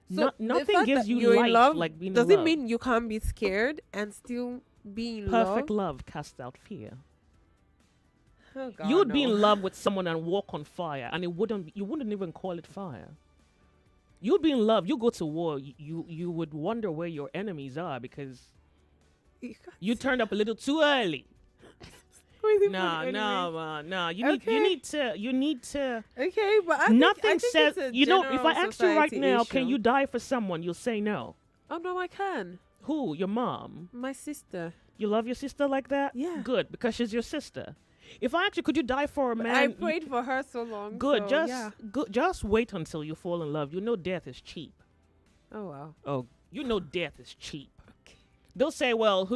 nothing gives you you're life in love, like being does in it love. mean you can't be scared and still be in Perfect love? love casts out fear. Oh, God, You would be no. in love with someone and walk on fire, and you wouldn't even call it fire. You'd be in love. You go to war. You would wonder where your enemies are because you turned up a little too early. Nah. You need to. Okay, but I Nothing think says. it's a If I general asked you right society now, issue. can you die for someone? You'll say no. Oh no, I can. Who? Your mom? My sister. You love your sister like that? Yeah. Good, because she's your sister. If I asked you, could you die for a man? I prayed for her so long. Good. So, Just wait until you fall in love. You know death is cheap. Oh wow. Oh, you know death is cheap. Okay. They'll say, well,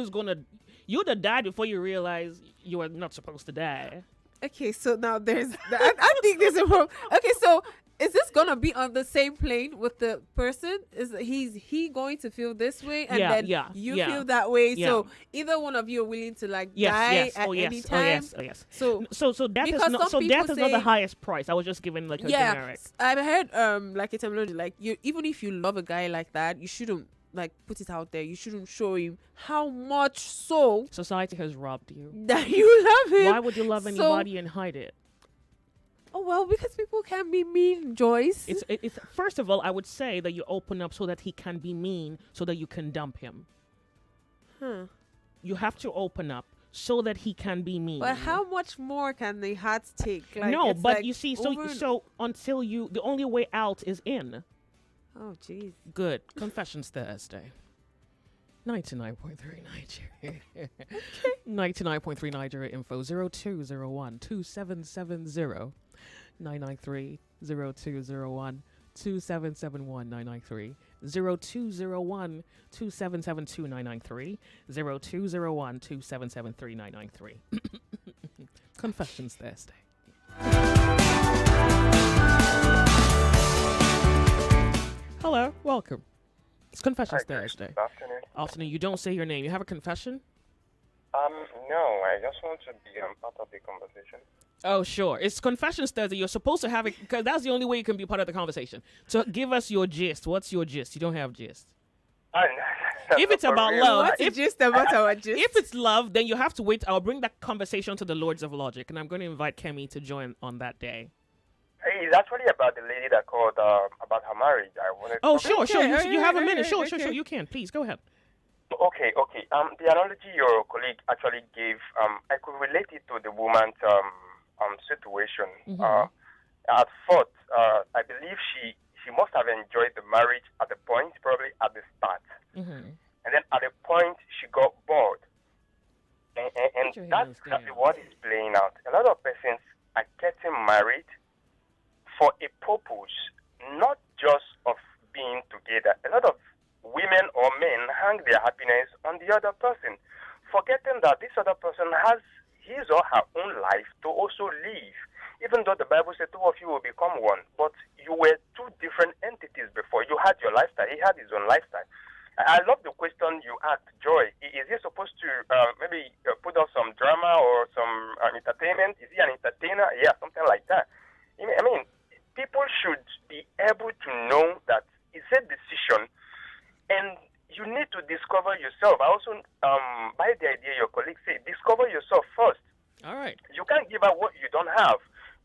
you'd have died before you realize you were not supposed to die. Okay, so now there's. I think there's a problem. Okay, so is this gonna be on the same plane with the person? Is he going to feel this way and then you feel that way? Yeah. So either one of you are willing to die Yes. at any time. Oh yes. So death is because not. some So death people is not the say- highest price. I was just giving like a generic. I've heard like a terminology like even if you love a guy like that, you shouldn't like put it out there. You shouldn't show him how much so Society has robbed you. that you love him. Why would you love anybody and hide it? Oh well, because people can be mean, Joyce. It's first of all, I would say that you open up so that he can be mean, so that you can dump him. You have to open up so that he can be mean. But how much more can the heart take? Like, No, it's but like you see, over- so until the only way out is in. Oh jeez. Good. Confessions Thursday. 99.3 Nigeria. 99.3 Nigeria info 0201 2770 993 0201 2771 993 0201 2772 993 0201 2773 993. Confessions Thursday. Hello, welcome. It's Confessions Thursday. Good afternoon. Afternoon. You don't say your name. You have a confession? No, I just want to be part of the conversation. Oh, sure. It's Confessions Thursday. You're supposed to have it because that's the only way you can be part of the conversation. So give us your gist. What's your gist? You don't have gist. If it's about love, What's the gist about our gist? if it's love, then you have to wait. I'll bring that conversation to the Lords of Logic, and I'm going to invite Kemi to join on that day. It's actually about the lady that called about her marriage. I wanted. Oh, to sure. You have a minute. Sure. You can. Please go ahead. Okay. The analogy your colleague actually gave, I could relate it to the woman's situation. At first, I believe she must have enjoyed the marriage at the point, probably at the start, and then at a point she got bored, and that's exactly what is playing out. A lot of persons are getting married for a purpose, not just of being together. A lot of women or men hang their happiness on the other person, forgetting that this other person has his or her own life to also live. Even though the Bible said two of you will become one, but you were two different entities before. You had your lifestyle, he had his own lifestyle. I love the question you asked, Joy. Is he supposed to maybe put out some drama or some entertainment? Is he an entertainer? Yeah, something like that. I mean, people should be able to know that it's a decision, and you need to discover yourself. I also buy the idea your colleague said, discover yourself first. All right. You can't give out what you don't have.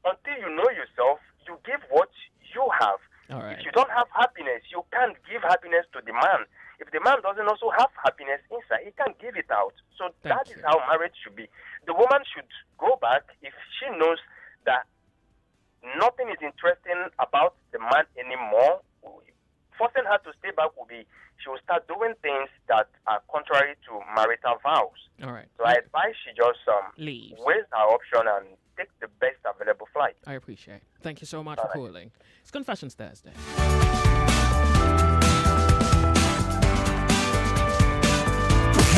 Until you know yourself, you give what you have. All right. If you don't have happiness, you can't give happiness to the man. If the man doesn't also have happiness inside, he can't give it out. So that is how marriage should be. The woman should go back if she knows that nothing is interesting about the man anymore. Forcing her to stay back will be, she will start doing things that are contrary to marital vows. All right. So I advise she just leaves, weighs her option and take the best available flight. I appreciate it. Thank you so much for calling. It's Confessions Thursday.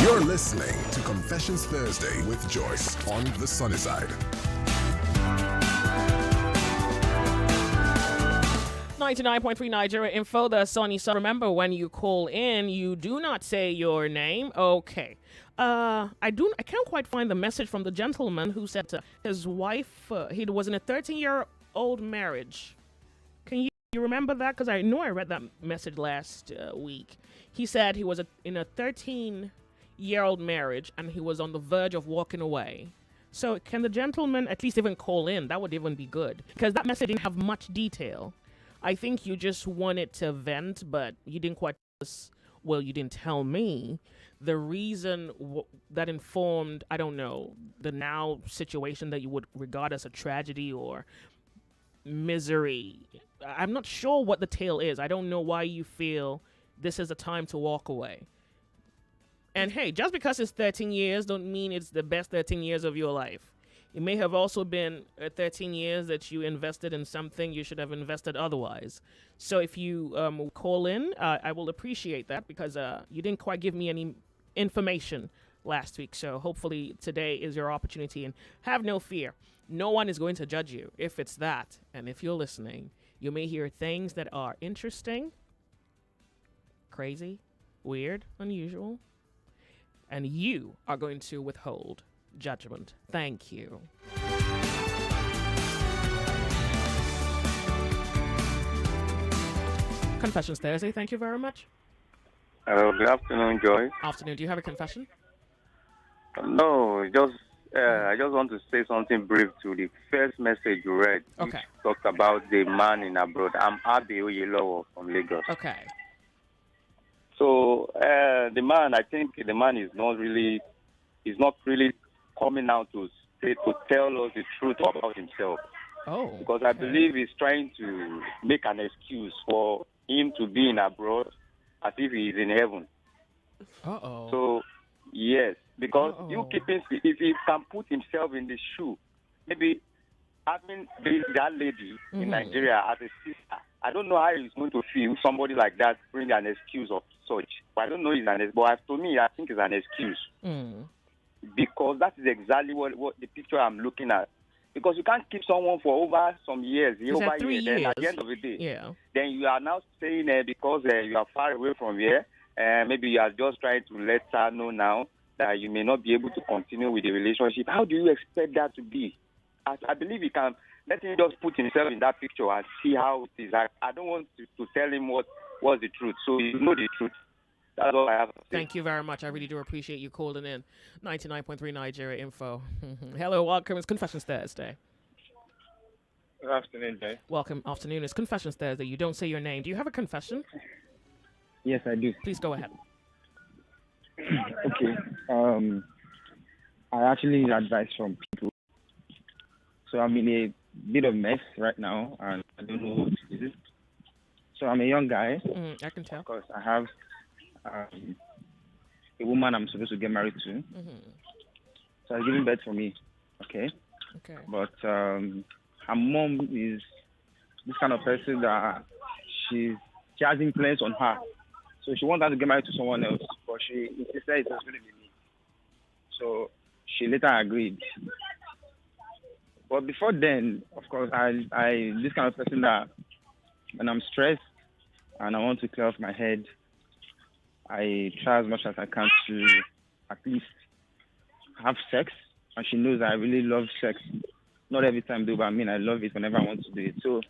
You're listening to Confessions Thursday with Joyce on the sunny side. 99.3 Nigeria Info, the sunny side. Remember, when you call in, you do not say your name. Okay. I can't quite find the message from the gentleman who said his wife, he was in a 13-year-old marriage. Can you remember that? Because I know I read that message last week. He said he was in a 13-year-old marriage and he was on the verge of walking away. So can the gentleman at least even call in? That would even be good. Because that message didn't have much detail. I think you just wanted to vent, but you didn't quite, well, you didn't tell me the reason that informed, I don't know, the now situation that you would regard as a tragedy or misery. I'm not sure what the tale is. I don't know why you feel this is a time to walk away. And hey, just because it's 13 years don't mean it's the best 13 years of your life. It may have also been 13 years that you invested in something you should have invested otherwise. So if you call in, I will appreciate that because you didn't quite give me any information last week. So hopefully today is your opportunity. And have no fear. No one is going to judge you if it's that. And if you're listening, you may hear things that are interesting, crazy, weird, unusual. And you are going to withhold judgment. Thank you. Confessions Thursday. Thank you very much. Good afternoon, Joy. Afternoon. Do you have a confession? No, I just want to say something brief to the first message you read. Okay. You talked about the man in abroad. I'm Abe Oyelowo from Lagos. Okay. So the man, I think the man is not really coming out to tell us the truth about himself. Oh. Because I believe he's trying to make an excuse for him to be in abroad as if he is in heaven. Uh-oh. So, yes, because if he can put himself in the shoe, maybe having that lady in Nigeria as a sister, I don't know how he's going to feel somebody like that bring an excuse of such. But I don't know it's an excuse. But to me, I think it's an excuse. Because that is exactly what the picture I'm looking at. Because you can't keep someone for over some years, over 3 years. years. Then at the end of the day, Yeah. then you are now saying because you are far away from here, maybe you are just trying to let her know now that you may not be able to continue with the relationship. How do you expect that to be? I believe he can let him just put himself in that picture and see how it is. I don't want to tell him what's the truth. So you know the truth. That's all I have to say. Thank you very much. I really do appreciate you calling in. 99.3 Nigeria Info. Hello, welcome. It's Confessions Thursday. Good afternoon, Jay. Welcome. Afternoon. It's Confessions Thursday. You don't say your name. Do you have a confession? Yes, I do. Please go ahead. Okay. I actually need advice from people. So I'm in a bit of mess right now, and I don't know what to do. So I'm a young guy. I can tell. Of course, I have a woman I'm supposed to get married to. So she's giving birth for me. Okay. Okay. But her mom is this kind of person that she has influence on her. So she wants her to get married to someone else, but she insisted it was going to be me. So she later agreed. But before then, of course, I this kind of person that when I'm stressed and I want to clear off my head, I try as much as I can to at least have sex. And she knows that I really love sex. Not every time though, but I mean I love it whenever I want to do it. So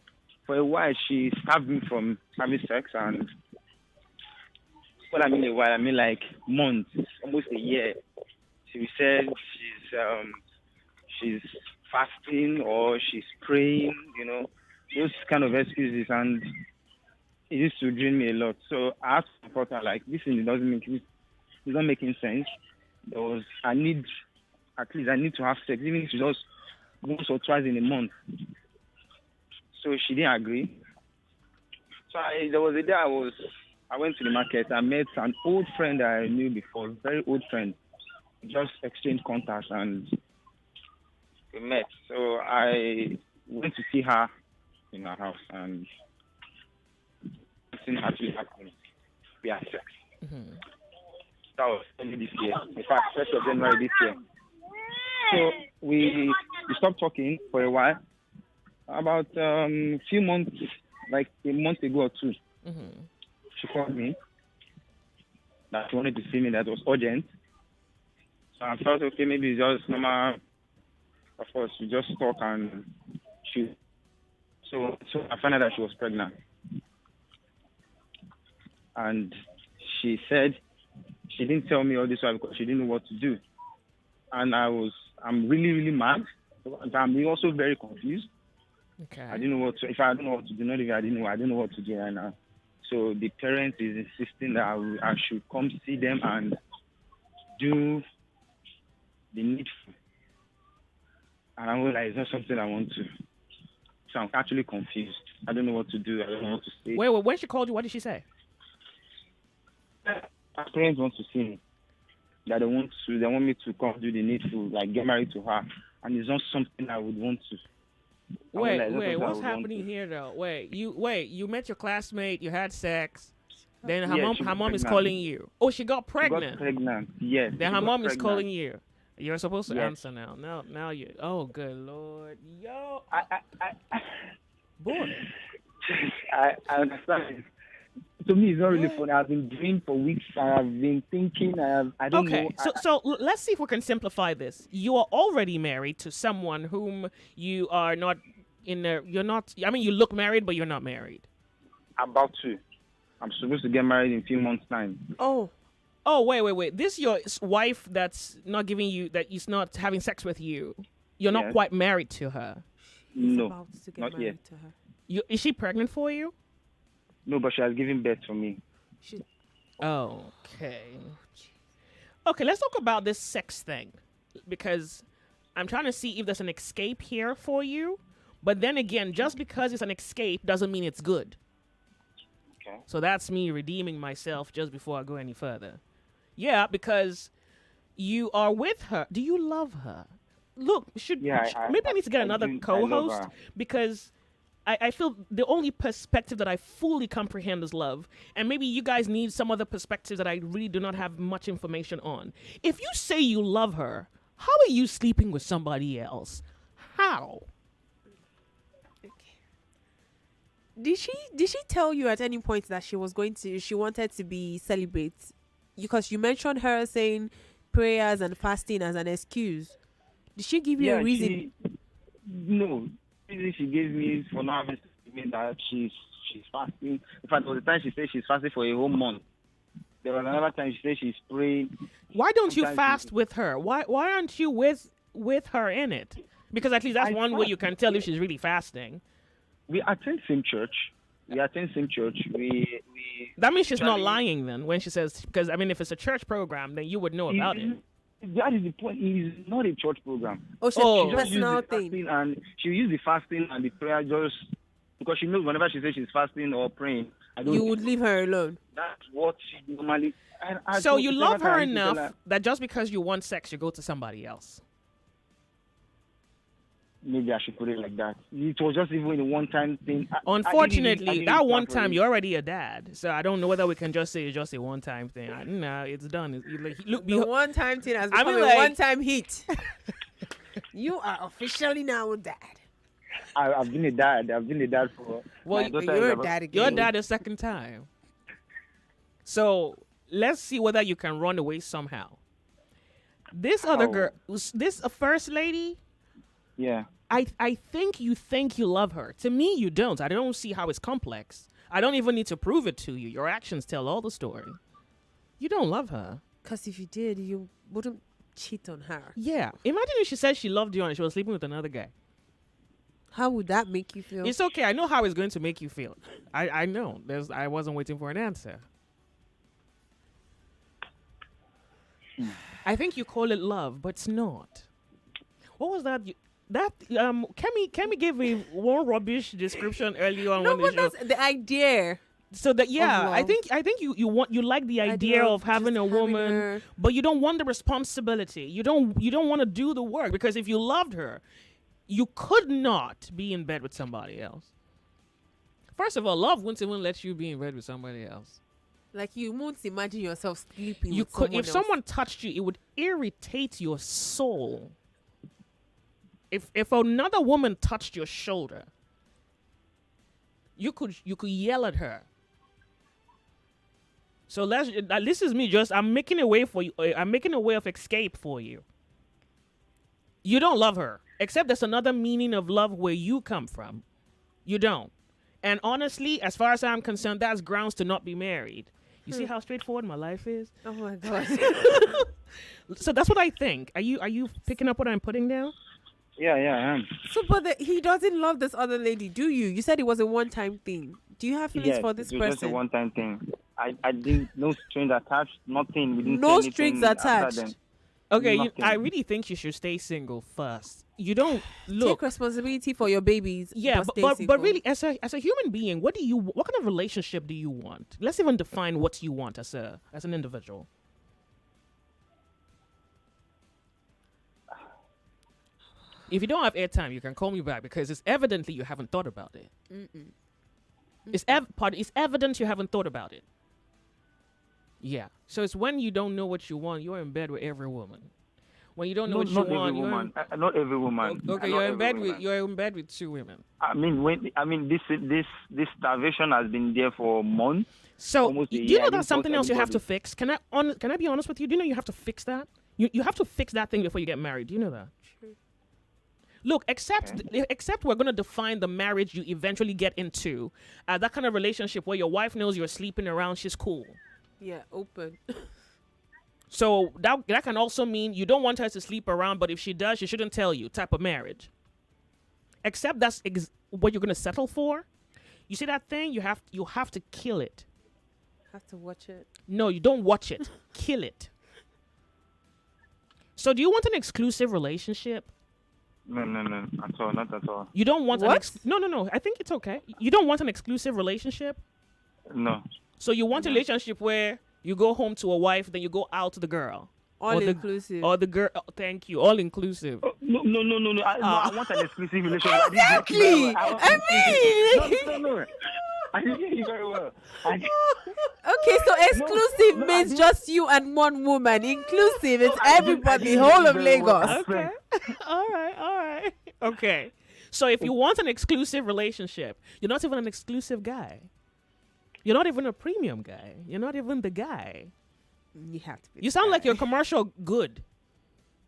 for a while she stopped me from having sex, and What I mean a while, I mean like months, almost a year. She said she's fasting or she's praying, those kind of excuses, and it used to drain me a lot. So I asked my partner, like, this thing it's not making sense. I need to have sex, even if it's just once or twice in a month. So she didn't agree. So there was a day I went to the market. I met an old friend that I knew before, very old friend. Just exchanged contacts and we met. So I went to see her in her house and something actually happened. We had sex. Mm-hmm. That was early this year. In fact, 1st of January this year. So we stopped talking for a while. About a few months, like a month ago or two, she called me that she wanted to see me. That was urgent. So I felt, okay, maybe it's just normal. Of course, we just talk and so I found out that she was pregnant. And she said she didn't tell me all this while because she didn't know what to do. And I'm really, really mad. I'm also very confused. Okay. I don't know what to do. Not even I don't know what to do right now. So the parent is insisting that I should come see them and do the needful. And I'm like, it's not something I want to. So I'm actually confused. I don't know what to do. I don't know what to say. Wait, when she called you, what did she say? My parents want to see me. That they want me to come do the needful, like get married to her. And it's not something I would want to. Wait, what's happening here though? You met your classmate, you had sex, then her mom is calling you. Oh, she got pregnant. She got pregnant, yes. Then her mom is calling you. You're supposed to answer now. Now you. Oh, good Lord, yo. Boy. I understand. To me, it's not really funny. I've been dreaming for weeks. I have been thinking. I don't know. Okay, so let's see if we can simplify this. You are already married to someone whom you are not you're not. I mean, you look married, but you're not married. About to. I'm supposed to get married in a few months' time. Oh, wait. This your wife that's not giving you, that is not having sex with you. You're not quite married to her. No, about to get not married yet. to her. Is she pregnant for you? No, but she has given birth to me. Okay. Okay, let's talk about this sex thing, because I'm trying to see if there's an escape here for you. But then again, just because it's an escape doesn't mean it's good. Okay. So that's me redeeming myself just before I go any further. Yeah, because you are with her. Do you love her? Look, maybe I need to get another co-host, because I feel the only perspective that I fully comprehend is love. And maybe you guys need some other perspectives that I really do not have much information on. If you say you love her, how are you sleeping with somebody else? How? Did she tell you at any point that she wanted to be celibate? Because you mentioned her saying prayers and fasting as an excuse. Did she give you a reason? No. The reason she gave me for not having sex that she's fasting. In fact, there was a time she said she's fasting for a whole month. There was another time she said she's praying. Why don't you fast with her? Why aren't you with her in it? Because at least that's one way you can tell if she's really fasting. We attend same church. That means she's not lying then when she says, because I mean, if it's a church program, then you would know about it. That is the point. It is not a church program. So she just personal used the fasting, and she use the fasting and the prayer just because she knows whenever she says she's fasting or praying, you would leave her alone. That's what she normally. So you love her enough that just because you want sex, you go to somebody else. Maybe I should put it like that. It was just even a one-time thing. Unfortunately, that one time you're already a dad, so I don't know whether we can just say it's just a one-time thing. No, it's done. The one-time thing has become a one-time hit. You are officially now a dad. I've been a dad. For. Well, you're a dad again. You're a dad a second time. So let's see whether you can run away somehow. This other girl, this first lady. Yeah. I think you love her. To me, you don't. I don't see how it's complex. I don't even need to prove it to you. Your actions tell all the story. You don't love her. Because if you did, you wouldn't cheat on her. Yeah. Imagine if she said she loved you and she was sleeping with another guy. How would that make you feel? It's okay. I know how it's going to make you feel. I know. I wasn't waiting for an answer. I think you call it love, but it's not. What was that? Kemi gave me one rubbish description earlier on. No, but that's the idea. So that I think you like the idea of having a woman, but you don't want the responsibility. You don't want to do the work, because if you loved her, you could not be in bed with somebody else. First of all, love wouldn't even let you be in bed with somebody else. Like, you won't imagine yourself sleeping You with could, someone if else. someone touched you, it would irritate your soul. If another woman touched your shoulder, you could yell at her. So this is me. I'm making a way for you. I'm making a way of escape for you. You don't love her, except there's another meaning of love where you come from. You don't. And honestly, as far as I'm concerned, that's grounds to not be married. You see how straightforward my life is? Oh my God. So that's what I think. Are you picking up what I'm putting down? Yeah, I am. So, but he doesn't love this other lady, do you? You said it was a one-time thing. Do you have feelings for this it was person? just a one-time thing. I didn't, no strings attached, nothing. We didn't No say strings anything after attached. then. Okay, Nothing. I really think you should stay single first. You don't look. Take responsibility for your babies. Yeah, stay but single. really, as a human being, what kind of relationship do you want? Let's even define what you want as an individual. If you don't have airtime, you can call me back, because it's evidently you haven't thought about it. It's evident you haven't thought about it. Yeah. So it's when you don't know what you want, you're in bed with every woman. When you don't know what you want, not every woman. Okay, you're in bed with two women. This starvation has been there for months. So almost a do you year. know I that's didn't something trust else you have to anybody. fix? Can I be honest with you? Do you know you have to fix that? You have to fix that thing before you get married. Do you know that? Look, except we're going to define the marriage you eventually get into, that kind of relationship where your wife knows you're sleeping around, she's cool. Yeah, open. So that can also mean you don't want her to sleep around, but if she does, she shouldn't tell you, type of marriage. Except that's what you're going to settle for. You see that thing? You have to kill it. Have to watch it. No, you don't watch it. Kill it. So do you want an exclusive relationship? No, at all, not at all. You don't want what? No. I think it's okay. You don't want an exclusive relationship? No. So you want a relationship where you go home to a wife, then you go out to the girl. All inclusive. Or the girl. Oh, thank you. All inclusive. No. I want an exclusive relationship. Exactly. No. I didn't hear you very well. Okay, so exclusive means just you and one woman. Inclusive, it's everybody, whole of Lagos. Okay. All right. Okay. So if you want an exclusive relationship, you're not even an exclusive guy. You're not even a premium guy. You're not even the guy. You have to be. You sound like you're commercial good.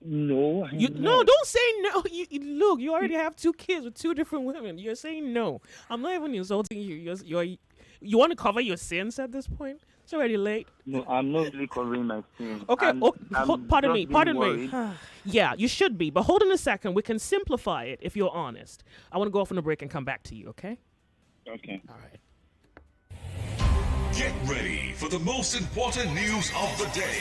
No. No, don't say no. Look, you already have 2 kids with 2 different women. You're saying no. I'm not even insulting you. You want to cover your sins at this point? It's already late. No, I'm not really covering my sins. Okay, pardon me. Worried. Yeah, you should be. But hold on a second. We can simplify it if you're honest. I want to go off on a break and come back to you, okay? Okay. All right. Get ready for the most important news of the day.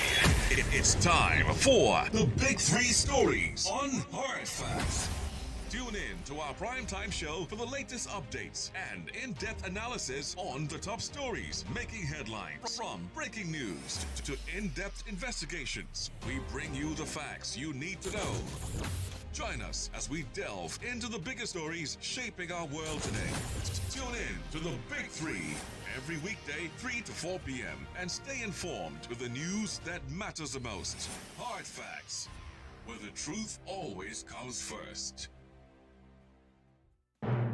It's time for the Big 3 Stories on Hard Facts. Tune in to our primetime show for the latest updates and in-depth analysis on the top stories making headlines. From breaking news to in-depth investigations, we bring you the facts you need to know. Join us as we delve into the biggest stories shaping our world today. Tune in to the Big 3 every weekday, 3 to 4 p.m. and stay informed with the news that matters the most. Hard Facts, where the truth always comes first.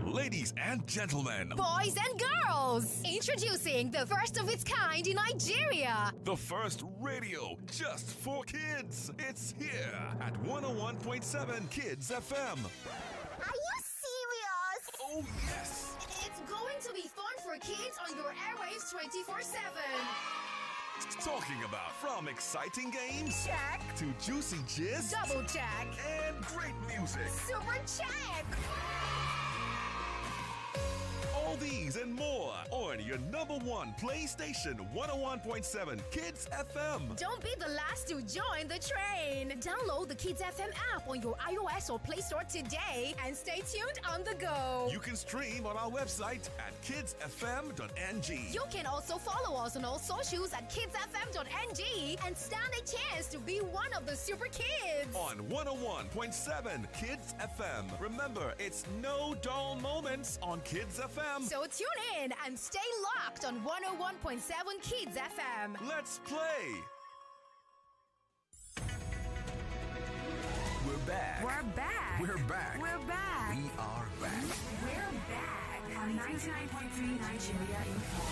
Ladies and gentlemen, Boys and girls, introducing the first of its kind in Nigeria. the first radio just for kids. It's here at 101.7 Kids FM. Are you serious? Oh, yes. It's going to be fun for kids on your airwaves 24/7. Talking about from exciting games Check. to juicy gist Double check. and great music. Super check. All these and more on your number one PlayStation 101.7 Kids FM. Don't be the last to join the train. Download the Kids FM app on your iOS or Play Store today and stay tuned on the go. You can stream on our website at kidsfm.ng. You can also follow us on all socials at kidsfm.ng and stand a chance to be one of the super kids. On 101.7 Kids FM. Remember, it's no dull moments on Kids FM. So tune in and stay locked on 101.7 Kids FM. Let's play. We're back. We're back. We're back. We're back. We are back. We're back on 99.3 Nigeria Info.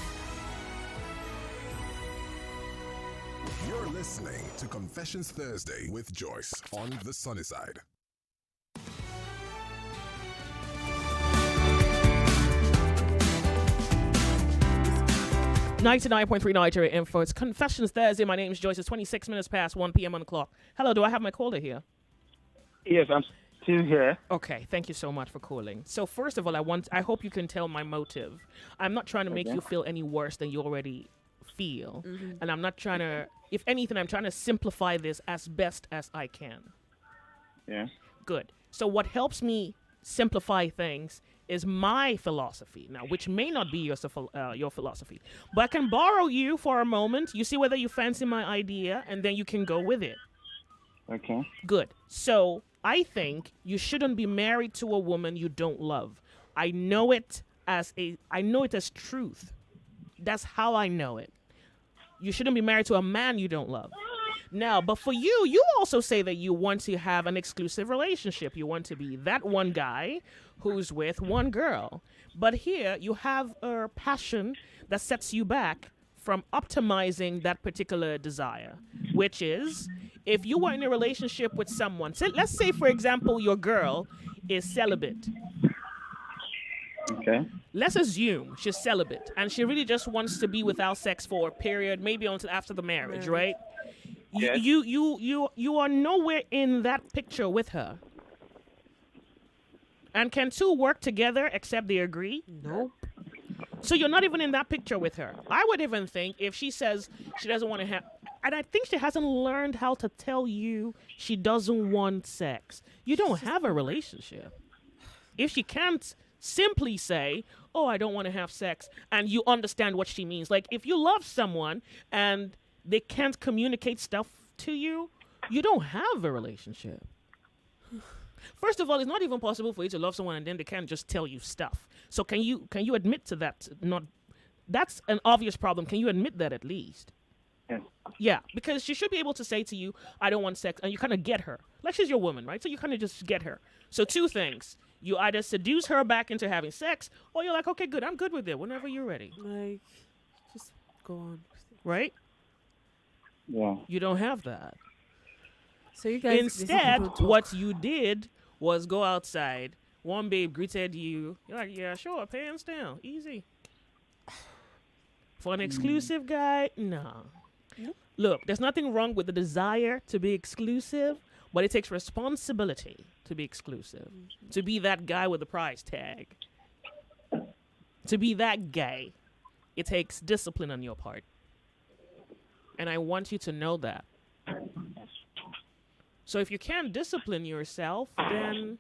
You're listening to Confessions Thursday with Joyce on the sunny side. 99.3 Nigeria Info. It's Confessions Thursday. My name is Joyce. It's 26 minutes past 1 p.m. on the clock. Hello, do I have my caller here? Yes, I'm still here. Okay, thank you so much for calling. So first of all, I hope you can tell my motive. I'm not trying to make you feel any worse than you already feel. And I'm not trying to, if anything, I'm trying to simplify this as best as I can. Yeah. Good. So what helps me simplify things is my philosophy now, which may not be your philosophy, but I can borrow you for a moment. You see whether you fancy my idea, and then you can go with it. Okay. Good. So I think you shouldn't be married to a woman you don't love. I know it as truth. That's how I know it. You shouldn't be married to a man you don't love. Now, but for you also say that you want to have an exclusive relationship. You want to be that one guy who's with one girl. But here you have a passion that sets you back from optimizing that particular desire, which is if you were in a relationship with someone, let's say, for example, your girl is celibate. Okay. Let's assume she's celibate and she really just wants to be without sex for a period, maybe until after the marriage, right? Yes. You are nowhere in that picture with her. And can two work together except they agree? Nope. So you're not even in that picture with her. I would even think if she says she doesn't want to have, and I think she hasn't learned how to tell you she doesn't want sex, you don't have a relationship. If she can't simply say, oh, I don't want to have sex, and you understand what she means. Like if you love someone and they can't communicate stuff to you, you don't have a relationship. First of all, it's not even possible for you to love someone and then they can't just tell you stuff. So can you admit to that? That's an obvious problem. Can you admit that at least? Yes. Yeah, because she should be able to say to you, I don't want sex, and you kind of get her. Like she's your woman, right? So you kind of just get her. So two things. You either seduce her back into having sex, or you're like, okay, good, I'm good with it whenever you're ready. Like, just go on. Right? Yeah. You don't have that. So you guys instead, what you did was go outside. One babe greeted you. You're like, yeah, sure, pants down, easy. For an exclusive guy, no. Look, there's nothing wrong with the desire to be exclusive, but it takes responsibility to be exclusive. To be that guy with the price tag. To be that guy, it takes discipline on your part. And I want you to know that. So if you can't discipline yourself, then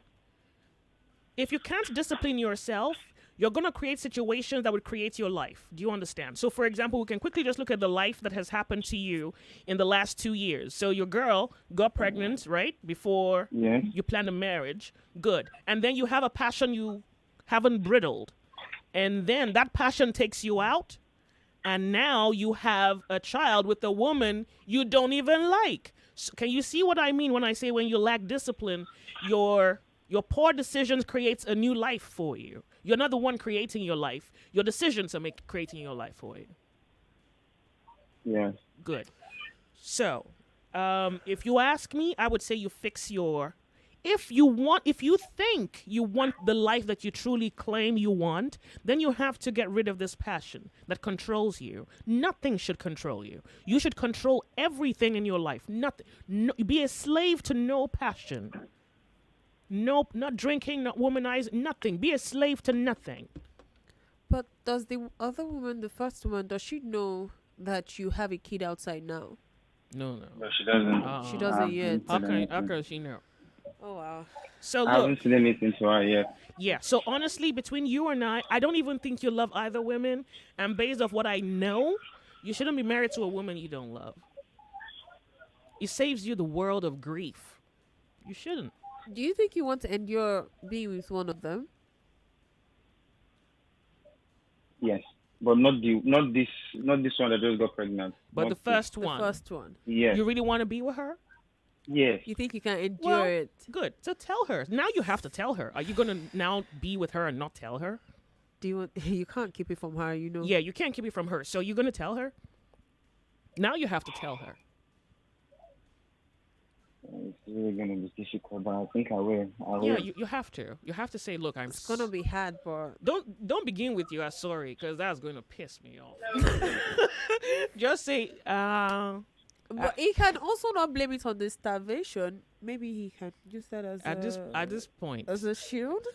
if you can't discipline yourself, you're going to create situations that would create your life. Do you understand? So, for example, we can quickly just look at the life that has happened to you in the last 2 years. So your girl got pregnant, right, before you planned a marriage. Good. And then you have a passion you haven't bridled. And then that passion takes you out. And now you have a child with a woman you don't even like. So can you see what I mean when I say when you lack discipline, your poor decisions creates a new life for you. You're not the one creating your life. Your decisions are creating your life for you. Yes. Good. So, if you ask me, I would say you fix your if you think you want the life that you truly claim you want, then you have to get rid of this passion that controls you. Nothing should control you. You should control everything in your life. Nothing. No, be a slave to no passion. Nope, not drinking, not womanizing, nothing. Be a slave to nothing. But does the other woman, the first woman, does she know that you have a kid outside now? No. No, she doesn't. She doesn't yet. How can she know? Oh, wow. So I look. haven't seen anything to her yet. Yeah, so honestly, between you and I don't even think you love either women. And based off what I know, you shouldn't be married to a woman you don't love. It saves you the world of grief. You shouldn't. Do you think you want to endure being with one of them? Yes, but not this one that just got pregnant. But Not the first The one. first one. Yes. You really want to be with her? Yes. You think you can endure Well, it? good. So tell her. Now you have to tell her. Are you going to now be with her and not tell her? Do you want? You can't keep it from her, you know. Yeah, you can't keep it from her. So you're going to tell her? Now you have to tell her. It's really gonna be difficult, but I think I will. Yeah, you have to. You have to say, look, It's gonna be hard, but don't begin with you are sorry, because that's going to piss me off. Just say, But he can also not blame it on the starvation. Maybe he can use that as at this point as a shield.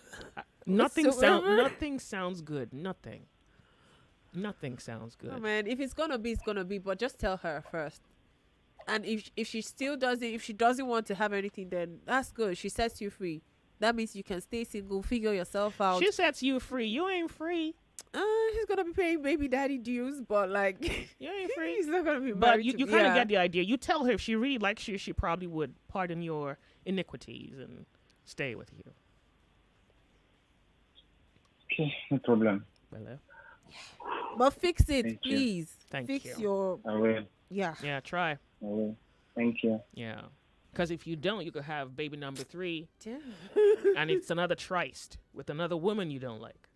Nothing whatsoever. sounds good. Nothing sounds good. Oh, man, if it's gonna be, it's gonna be. But just tell her first. And if she still doesn't, if she doesn't want to have anything, then that's good. She sets you free. That means you can stay single, figure yourself out. She sets you free. You ain't free. He's gonna be paying baby daddy dues, but like you ain't free. He's not gonna be married. But you kind of yeah. get the idea. You tell her if she really likes you, she probably would pardon your iniquities and stay with you. Okay, no problem. Well, But fix it, Thank you. please. Thank fix you. your. I will. Yeah. Yeah, try. I will. Thank you. Yeah. Because if you don't, you could have baby number 3. Damn. And it's another tryst with another woman you don't like.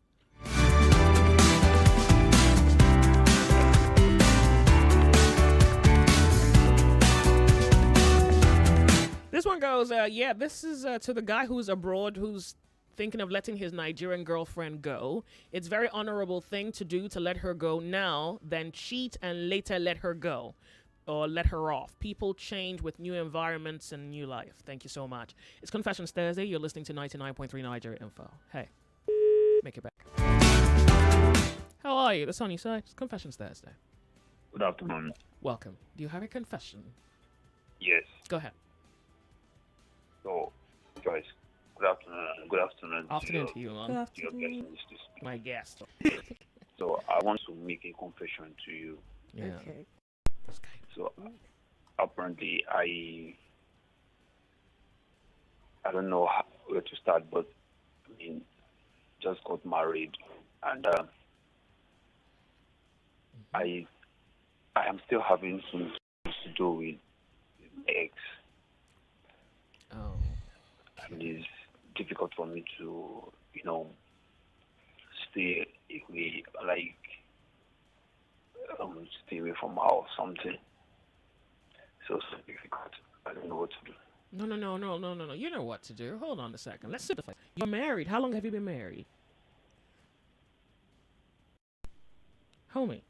This one goes, this is to the guy who's abroad, who's thinking of letting his Nigerian girlfriend go. It's a very honorable thing to do to let her go now than cheat and later let her go or let her off. People change with new environments and new life. Thank you so much. It's Confessions Thursday. You're listening to 99.3 Nigeria Info. Hey, make it back. How are you? The sunny side. It's Confessions Thursday. Good afternoon. Welcome. Do you have a confession? Yes. Go ahead. So, Joyce, good afternoon. Good afternoon. Afternoon to you, man. Your guest is this. My guest. So, I want to make a confession to you. Yeah. Okay. So, apparently, I don't know where to start, but I mean, just got married, and I am still having some things to do with my ex. Oh. And it's difficult for me to, stay away, stay away from her or something. So it's difficult. I don't know what to do. No. You know what to do. Hold on a second. Let's simplify. You're married. How long have you been married? Homie.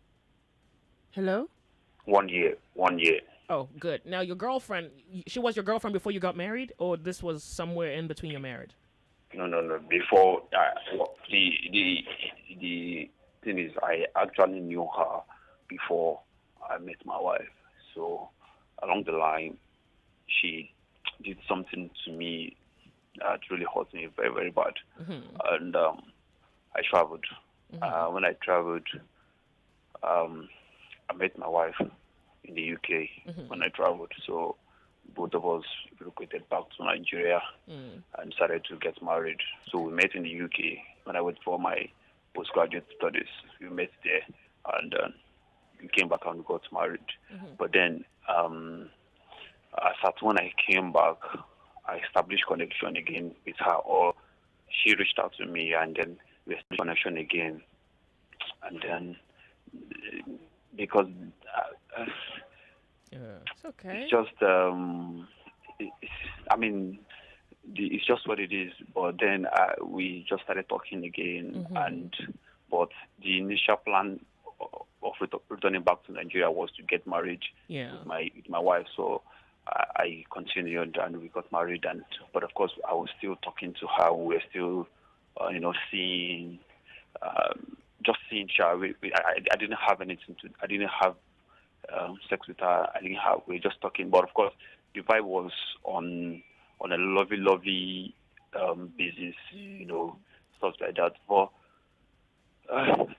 Hello? 1 year. Oh, good. Now, your girlfriend, she was your girlfriend before you got married, or this was somewhere in between your marriage? No. Before, the thing is, I actually knew her before I met my wife. So, along the line, she did something to me that really hurt me very, very bad. Mm-hmm. And I traveled. Mm-hmm. When I traveled, I met my wife in the UK Mm-hmm. when I traveled. So both of us relocated back to Nigeria and started to get married. So we met in the UK when I went for my postgraduate studies. We met there and we came back and got married. Mm-hmm. But then when I came back, I established connection again with her, or she reached out to me and then we established connection again. And then because it's okay. it's just, it's just what it is. But then we just started talking again, but the initial plan of returning back to Nigeria was to get married with my wife. So I continued and we got married. But of course, I was still talking to her. We were still, seeing, just seeing her. I didn't have anything to. I didn't have sex with her. We were just talking. But of course, the vibe was on a lovely basis, stuff like that. But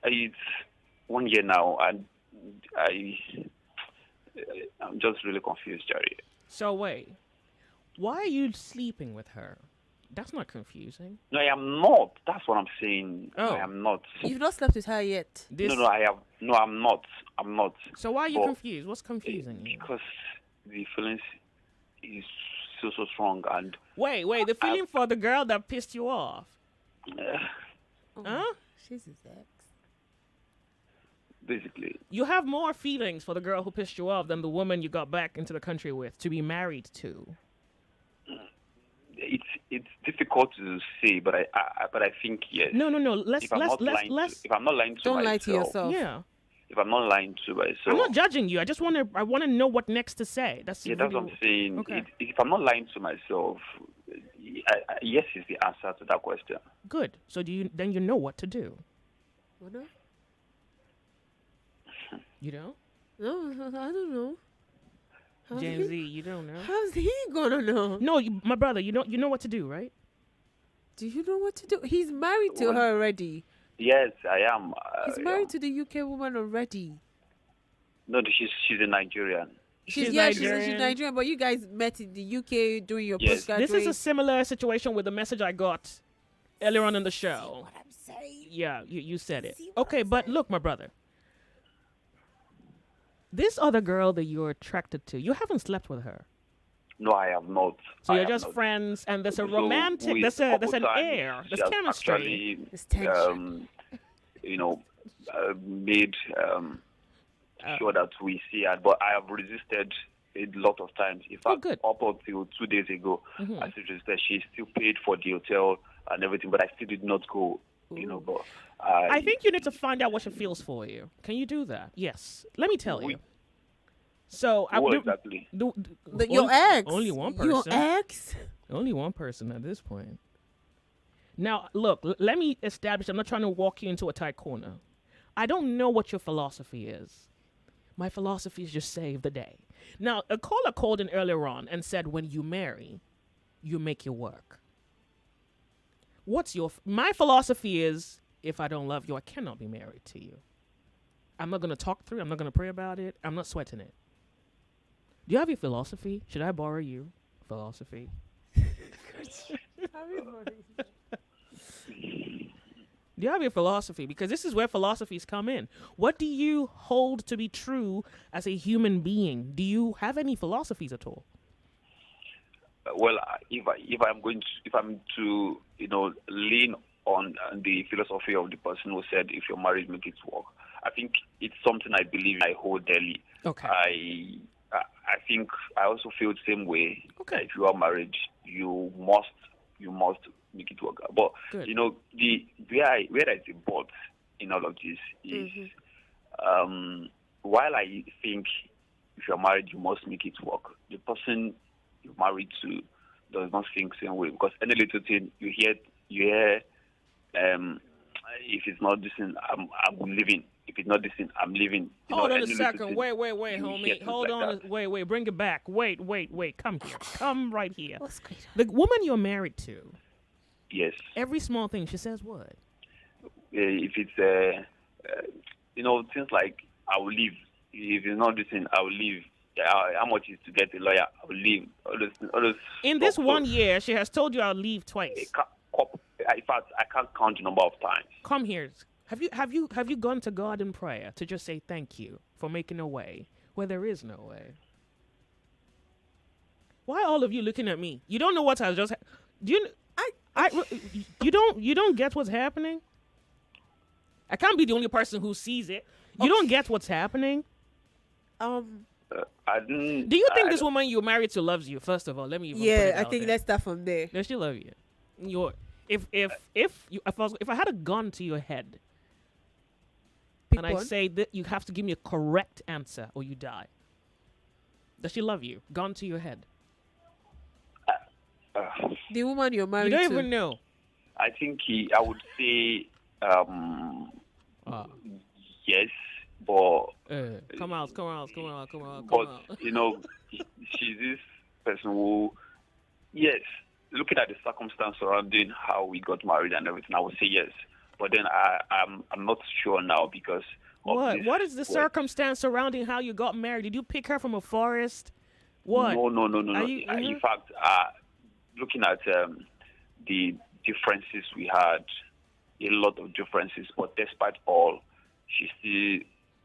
it's 1 year now, and I'm just really confused, Jerry. So wait, why are you sleeping with her? That's not confusing. No, I am not. That's what I'm saying. Oh. I am not. You've not slept with her yet. No, I have. No, I'm not. I'm not. So why are you confused? What's confusing you? Because the feelings is so strong, and wait, the feeling for the girl that pissed you off. Huh? She's his ex. Basically, you have more feelings for the girl who pissed you off than the woman you got back into the country with to be married to. It's difficult to say, but I think yes. No. If I'm not lying to don't myself, lie to yourself. Yeah. If I'm not lying to myself, I'm not judging you. I want to know what next to say. That's what I'm saying. Okay. If I'm not lying to myself, yes is the answer to that question. Good. So then you know what to do. What? No? You don't? No, I don't know. Gen Z, you don't know. How's he gonna know? No, my brother, you know what to do, right? Do you know what to do? He's married to her already. Yes, I am. He's married to the UK woman already. No, she's a Nigerian. She's Nigerian, but you guys met in the UK doing your postgraduate. This is a similar situation with the message I got earlier on in the show. See what I'm saying? Yeah, you said it. Okay, but look, my brother. This other girl that you're attracted to, you haven't slept with her. No, I have not. So you're just friends, and there's a romantic, there's an air, there's chemistry. Actually, made sure that we see her, but I have resisted a lot of times. In fact, up until 2 days ago, I still resisted. She still paid for the hotel and everything, but I still did not go. But I think you need to find out what she feels for you. Can you do that? Yes. Let me tell you. So exactly? Your ex. Only one person. Your ex. Only one person at this point. Now, look. Let me establish. I'm not trying to walk you into a tight corner. I don't know what your philosophy is. My philosophy is just save the day. Now, a caller called in earlier on and said, when you marry, you make your work. My philosophy is, if I don't love you, I cannot be married to you. I'm not going to talk through it. I'm not going to pray about it. I'm not sweating it. Do you have your philosophy? Should I borrow you philosophy? Do you have your philosophy? Because this is where philosophies come in. What do you hold to be true as a human being? Do you have any philosophies at all? Well, if I'm to lean on the philosophy of the person who said, if you're married, make it work. I think it's something I believe I hold dearly. Okay. I think I also feel the same way. Okay. If you are married, you must make it work. But Good. the where there's a but in all of this is while I think if you're married, you must make it work. The person you're married to does not think the same way, because any little thing you hear, if it's not this thing, I'm leaving. If it's not this thing, I'm leaving. Hold on a second. Wait, homie. Hold on. Wait. Bring it back. Wait. Come here. Come right here. What's great? The woman you're married to. Yes. Every small thing she says what? If it's things like I will leave. If it's not this thing, I will leave. How much is to get a lawyer? I will leave. All those in this 1 year, she has told you I'll leave twice. In fact, I can't count the number of times. Come here. Have you gone to God in prayer to just say thank you for making a way where there is no way? Why all of you looking at me? You don't know what has just. Do you? You don't get what's happening. I can't be the only person who sees it. You don't get what's happening. I didn't. Do you think this woman you're married to loves you? First of all, let me even put it I out think there. let's start from there. Does she love you? If I had a gun to your head and I say that you have to give me a correct answer or you die, does she love you? Gun to your head. The woman you're married You to. don't even know. I think I would say yes, but come out. But you know, she's this person who, yes, looking at the circumstance surrounding how we got married and everything, I would say yes. But then I'm not sure now because of what is the circumstance surrounding how you got married? Did you pick her from a forest? What? No. You, In fact, looking at the differences we had, a lot of differences, but despite all, she still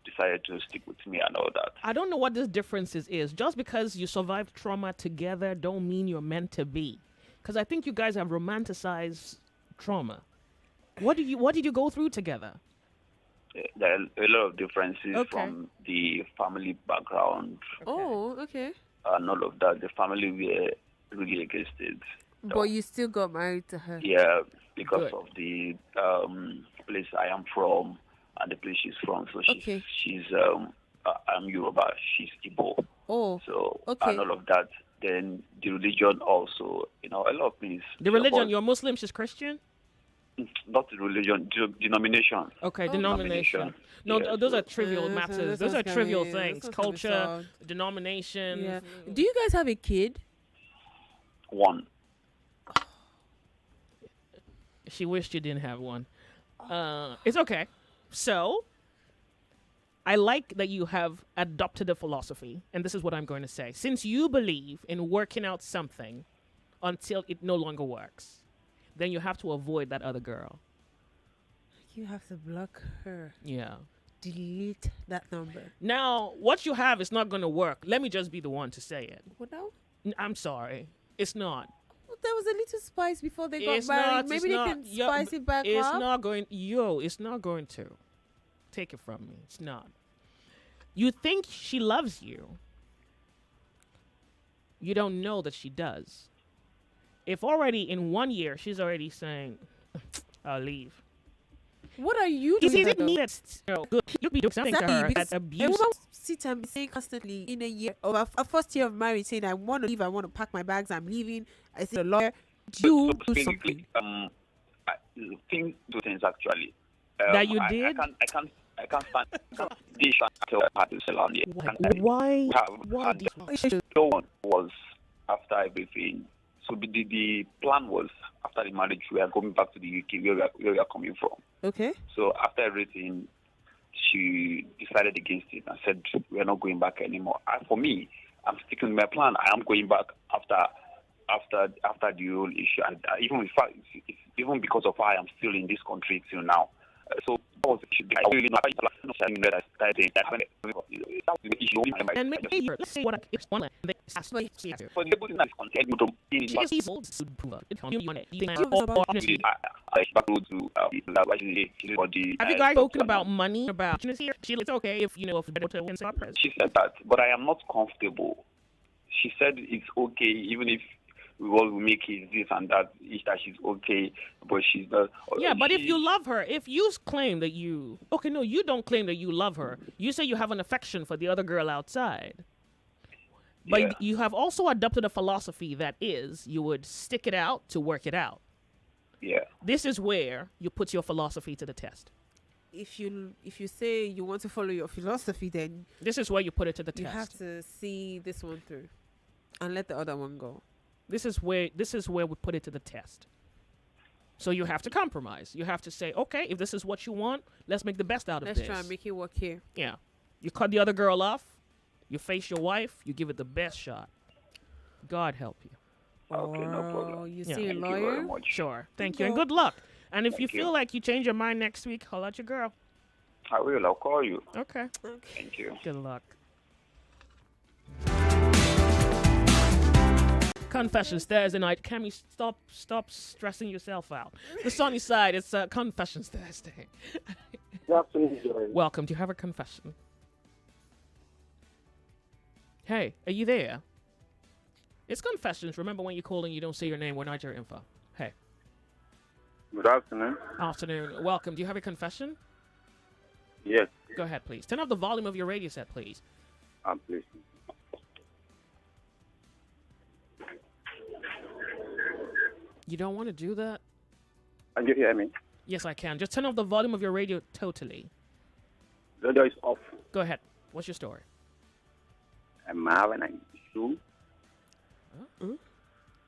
decided to stick with me and all that. I don't know what this differences is. Just because you survived trauma together don't mean you're meant to be. Because I think you guys have romanticized trauma. What did you go through together? There are a lot of differences from the family background. Oh, okay. And all of that. The family were really against it. But you still got married to her. Yeah, because of the place I am from and the place she's from. So she's I'm Yoruba, she's Igbo. Oh, so and all of that. Then the religion also, a lot of things. The religion, you're Muslim, she's Christian? Not the religion, denomination. Okay, denomination. No, Yeah, those are trivial matters. Those are trivial things. That's Culture, denomination. Yeah. Do you guys have a kid? One. She wished you didn't have one. It's okay. So, I like that you have adopted a philosophy, and this is what I'm going to say. Since you believe in working out something until it no longer works, then you have to avoid that other girl. You have to block her. Yeah. Delete that number. Now, what you have is not going to work. Let me just be the one to say it. What now? I'm sorry. It's not. There was a little spice before they got It's married. not, Maybe it's they not. can spice it back It's up. not going. It's not going to. Take it from me. It's not. You think she loves you. You don't know that she does. If already in 1 year she's already saying, "I'll leave." What are you Is doing? it me that's good? You be doing something to her that's A abuse. woman sit and be saying constantly in a year of a first year of marriage, saying, "I want to leave. I want to pack my bags. I'm leaving." I say, "The lawyer, do something." I think two things actually. That you did? I can't stand this until I had to sell on it. Why? No one was after everything. So the plan was after the marriage we are going back to the UK where we are coming from. Okay. So after everything, she decided against it and said we are not going back anymore. And for me, I'm sticking to my plan. I am going back after the whole issue, and even because of her, I am still in this country till now. So that was the issue. I really know. And maybe let's say what I want. Have you guys spoken about money? About it's okay if She said that, but I am not comfortable. She said it's okay even if we will make it this and that she's okay, but she's not. Yeah, but if you love her, if you claim that you don't claim that you love her. You say you have an affection for the other girl outside. But you have also adopted a philosophy that is you would stick it out to work it out. Yeah. This is where you put your philosophy to the test. If you say you want to follow your philosophy, then this is where you put it to the test. You have to see this one through and let the other one go. This is where we put it to the test. So you have to compromise. You have to say, okay, if this is what you want, let's make the best out of this. Let's try and make it work here. Yeah. You cut the other girl off. You face your wife. You give it the best shot. God help you. Okay, no problem. You see a lawyer? Sure. Thank you. And good luck. And if you feel like you change your mind next week, call out your girl. I will. I'll call you. Okay. Thank you. Good luck. Confessions Thursday night. Can we stop stressing yourself out? The sunny side, it's Confessions Thursday. Good afternoon, Joy. Welcome. Do you have a confession? Hey, are you there? It's Confessions. Remember, when you call and you don't say your name, we're Nigeria Info. Hey. Good afternoon. Afternoon. Welcome. Do you have a confession? Yes. Go ahead, please. Turn up the volume of your radio set, please. Please. You don't want to do that? Can you hear me? Yes, I can. Just turn up the volume of your radio totally. The radio is off. Go ahead. What's your story? I'm having an issue.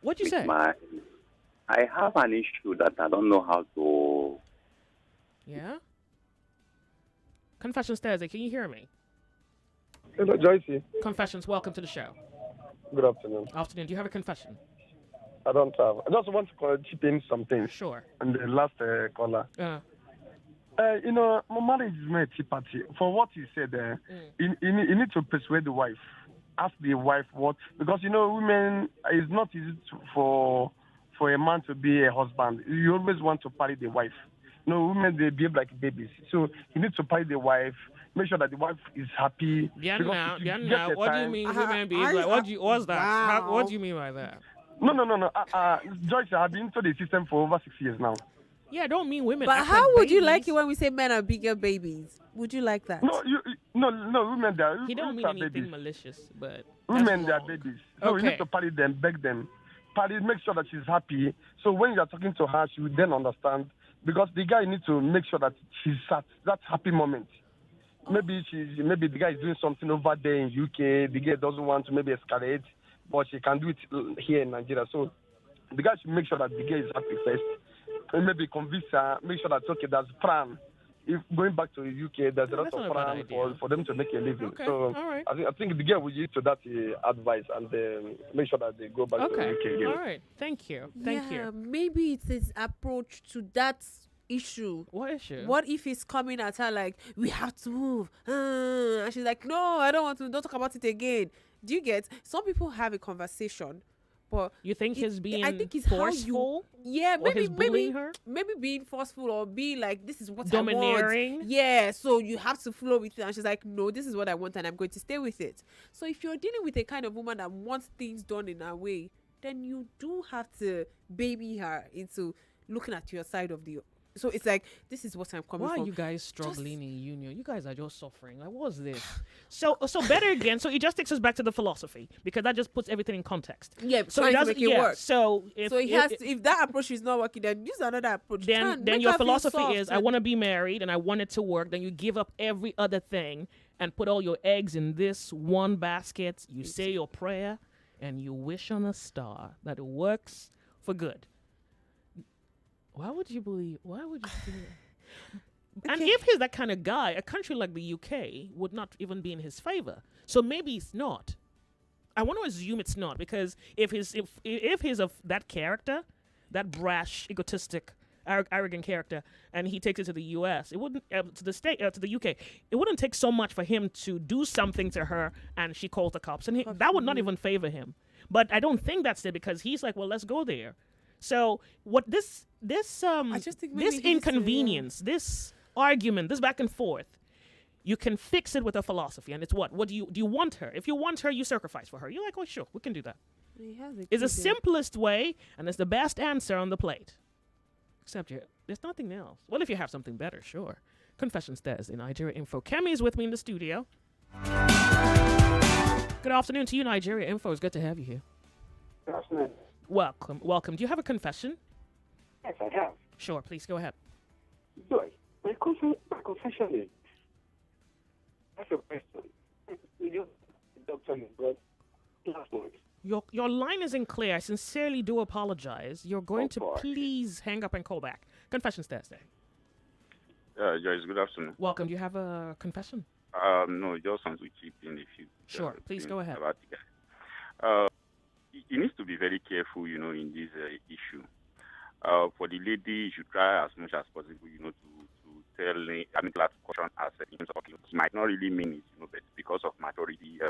What'd you say? I have an issue that I don't know how to... Yeah? Confessions Thursday. Can you hear me? Hello, Joyce. Confessions, welcome to the show. Good afternoon. Afternoon. Do you have a confession? I don't have. I just want to chip in something. Sure. And the last caller. You know, marriage is not a tea party. For what you said there, you need to persuade the wife. Ask the wife what, because you know, women, it's not easy for a man to be a husband. You always want to party the wife. You know, women, they behave like babies. So you need to party the wife. Make sure that the wife is happy. Yeah, now. What do you mean women behave like? What's that? Wow. What do you mean by that? No. Joyce, I've been into the system for over 6 years now. Yeah, I don't mean women. But act how like would you babies. like it when we say men are bigger babies? Would you like that? No, women, they are. He don't mean anything babies. malicious, but Women, they are babies. So you Okay. need to party them, beg them. Party, make sure that she's happy. So when you are talking to her, she will then understand. Because the guy needs to make sure that she's at that happy moment. Maybe the guy is doing something over there in UK. The guy doesn't want to maybe escalate, but she can do it here in Nigeria. So the guy should make sure that the guy is happy first. And maybe convince her, make sure that, okay, there's plan. If going back to the UK, there's a lot of plan for them to make a living. Okay, So all right. I think the girl will use to that advice and make sure that they go back to the UK again. All right. Thank you. Thank you. Maybe it's his approach to that issue. What issue? What if he's coming at her like, we have to move? And she's like, no, I don't want to. Don't talk about it again. Do you get? Some people have a conversation, but you think he's being I think it's forceful? Yeah, or he's bullying her? Maybe being forceful or being like, this is what Domineering? I want. Yeah, so you have to flow with it. And she's like, no, this is what I want and I'm going to stay with it. So if you're dealing with a kind of woman that wants things done in her way, then you do have to baby her into looking at your side of the... So it's like, this is what I'm coming from. Why are you guys struggling in union? You guys are just suffering. Like, what's this? So better again. So it just takes us back to the philosophy, because that just puts everything in context. Yeah, so trying to make it work. So if if that approach is not working, then use another approach. Then your philosophy is, I want to be married and I want it to work. Then you give up every other thing and put all your eggs in this one basket. You say your prayer and you wish on a star that it works for good. Why would you believe? Why would you do that? And if he's that kind of guy, a country like the UK would not even be in his favor. So maybe it's not. I want to assume it's not, because if he's of that character, that brash, egotistic, arrogant character, and he takes it to the US, it wouldn't to the UK. It wouldn't take so much for him to do something to her, and she calls the cops, and that would not even favor him. But I don't think that's it, because he's like, well, let's go there. So what this inconvenience, this argument, this back and forth, you can fix it with a philosophy, and it's what do you want her? If you want her, you sacrifice for her. You're like, oh sure, we can do that. It's the simplest way, and it's the best answer on the plate. Except there's nothing else. Well, if you have something better, sure. Confessions Thursday, Nigeria Info. Kemi is with me in the studio. Good afternoon to you, Nigeria Info. It's good to have you here. Good afternoon. Welcome. Do you have a confession? Yes, I have. Sure, please go ahead. Joy, my confession is, that's a question. You doctor brought last month. Your line isn't clear. I sincerely do apologize. You're going to please hang up and call back. Confessions Thursday. Joyce, good afternoon. Welcome. Do you have a confession? No, just want to chip in if you... Sure, please go ahead. About the guy. He needs to be very careful, in this issue. For the lady, you should try as much as possible, to tell that caution as in terms of he might not really mean it, but because of maturity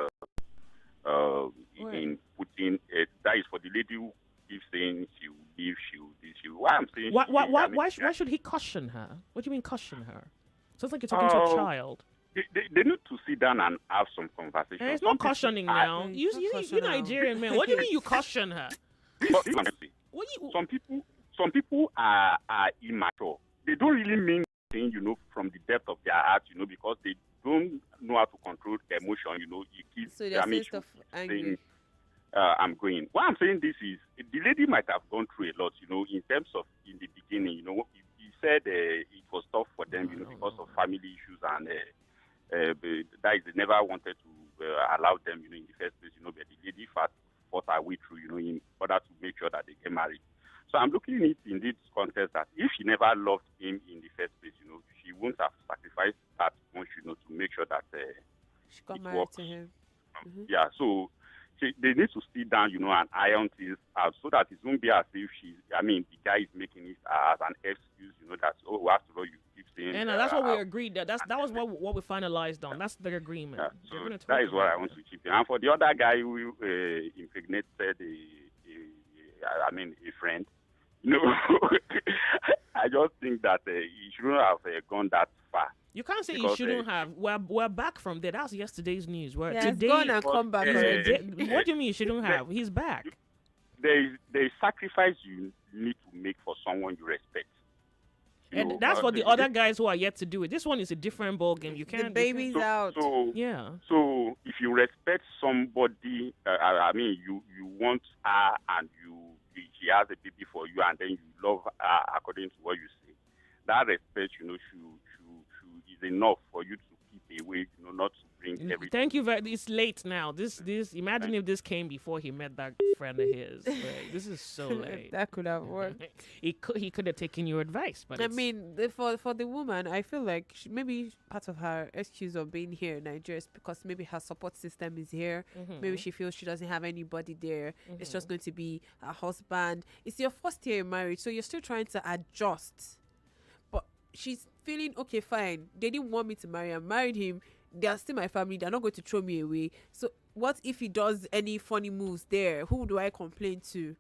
in putting it, that is for the lady who keeps saying she will leave, she will this, she will. Why I'm saying why should he caution her? What do you mean caution her? Sounds like you're talking to a child. They need to sit down and have some conversation. conversation. Hey, it's Some not people cautioning are- now. You Nigerian man. What do you mean you caution her? But you understand, What you? some people are immature. They don't really mean things, from the depth of their heart, because they don't know how to control their emotion. You keep So they're saying damage stuff saying, angry. I'm going. Why I'm saying this is the lady might have gone through a lot, in terms of in the beginning. He said it was tough for them, because of family issues and that is they never wanted to allow them, in the first place, but the lady fought her way through, in order to make sure that they get married. So I'm looking at it in this context that if she never loved him in the first place, she wouldn't have sacrificed that much, to make sure that She got it married works. to him. Yeah, so they need to sit down, and iron things out so that it won't be as if the guy is making it as an excuse, that, after all, you keep saying. And that's what we agreed. That was what we finalized on. That's the agreement. Yeah, They're gonna talk that is what about I want to chip in. And for the other guy who impregnated a friend, I just think that he shouldn't have gone that far. You can't say you Because, shouldn't have. We're back from there. That's yesterday's news. He's gone and come back. What do you mean you shouldn't have? He's back. There is sacrifice you need to make for someone you respect. And that's for the other guys who are yet to do it. This one is a different ball game. You can't. The baby's out. Yeah. So if you respect somebody, you want her and she has a baby for you, and then you love her according to what you say. That respect, should is enough for you to keep away, not to bring everything. Thank you very. It's late now. This. Imagine if this came before he met that friend of his. Like, this is so late. That could have worked. He could have taken your advice, but for the woman, I feel like maybe part of her excuse of being here in Nigeria is because maybe her support system is here. Maybe she feels she doesn't have anybody there. It's just going to be her husband. It's your first year in marriage, so you're still trying to adjust. But she's feeling okay, fine. They didn't want me to marry. I married him. They are still my family. They're not going to throw me away. So what if he does any funny moves there? Who do I complain to?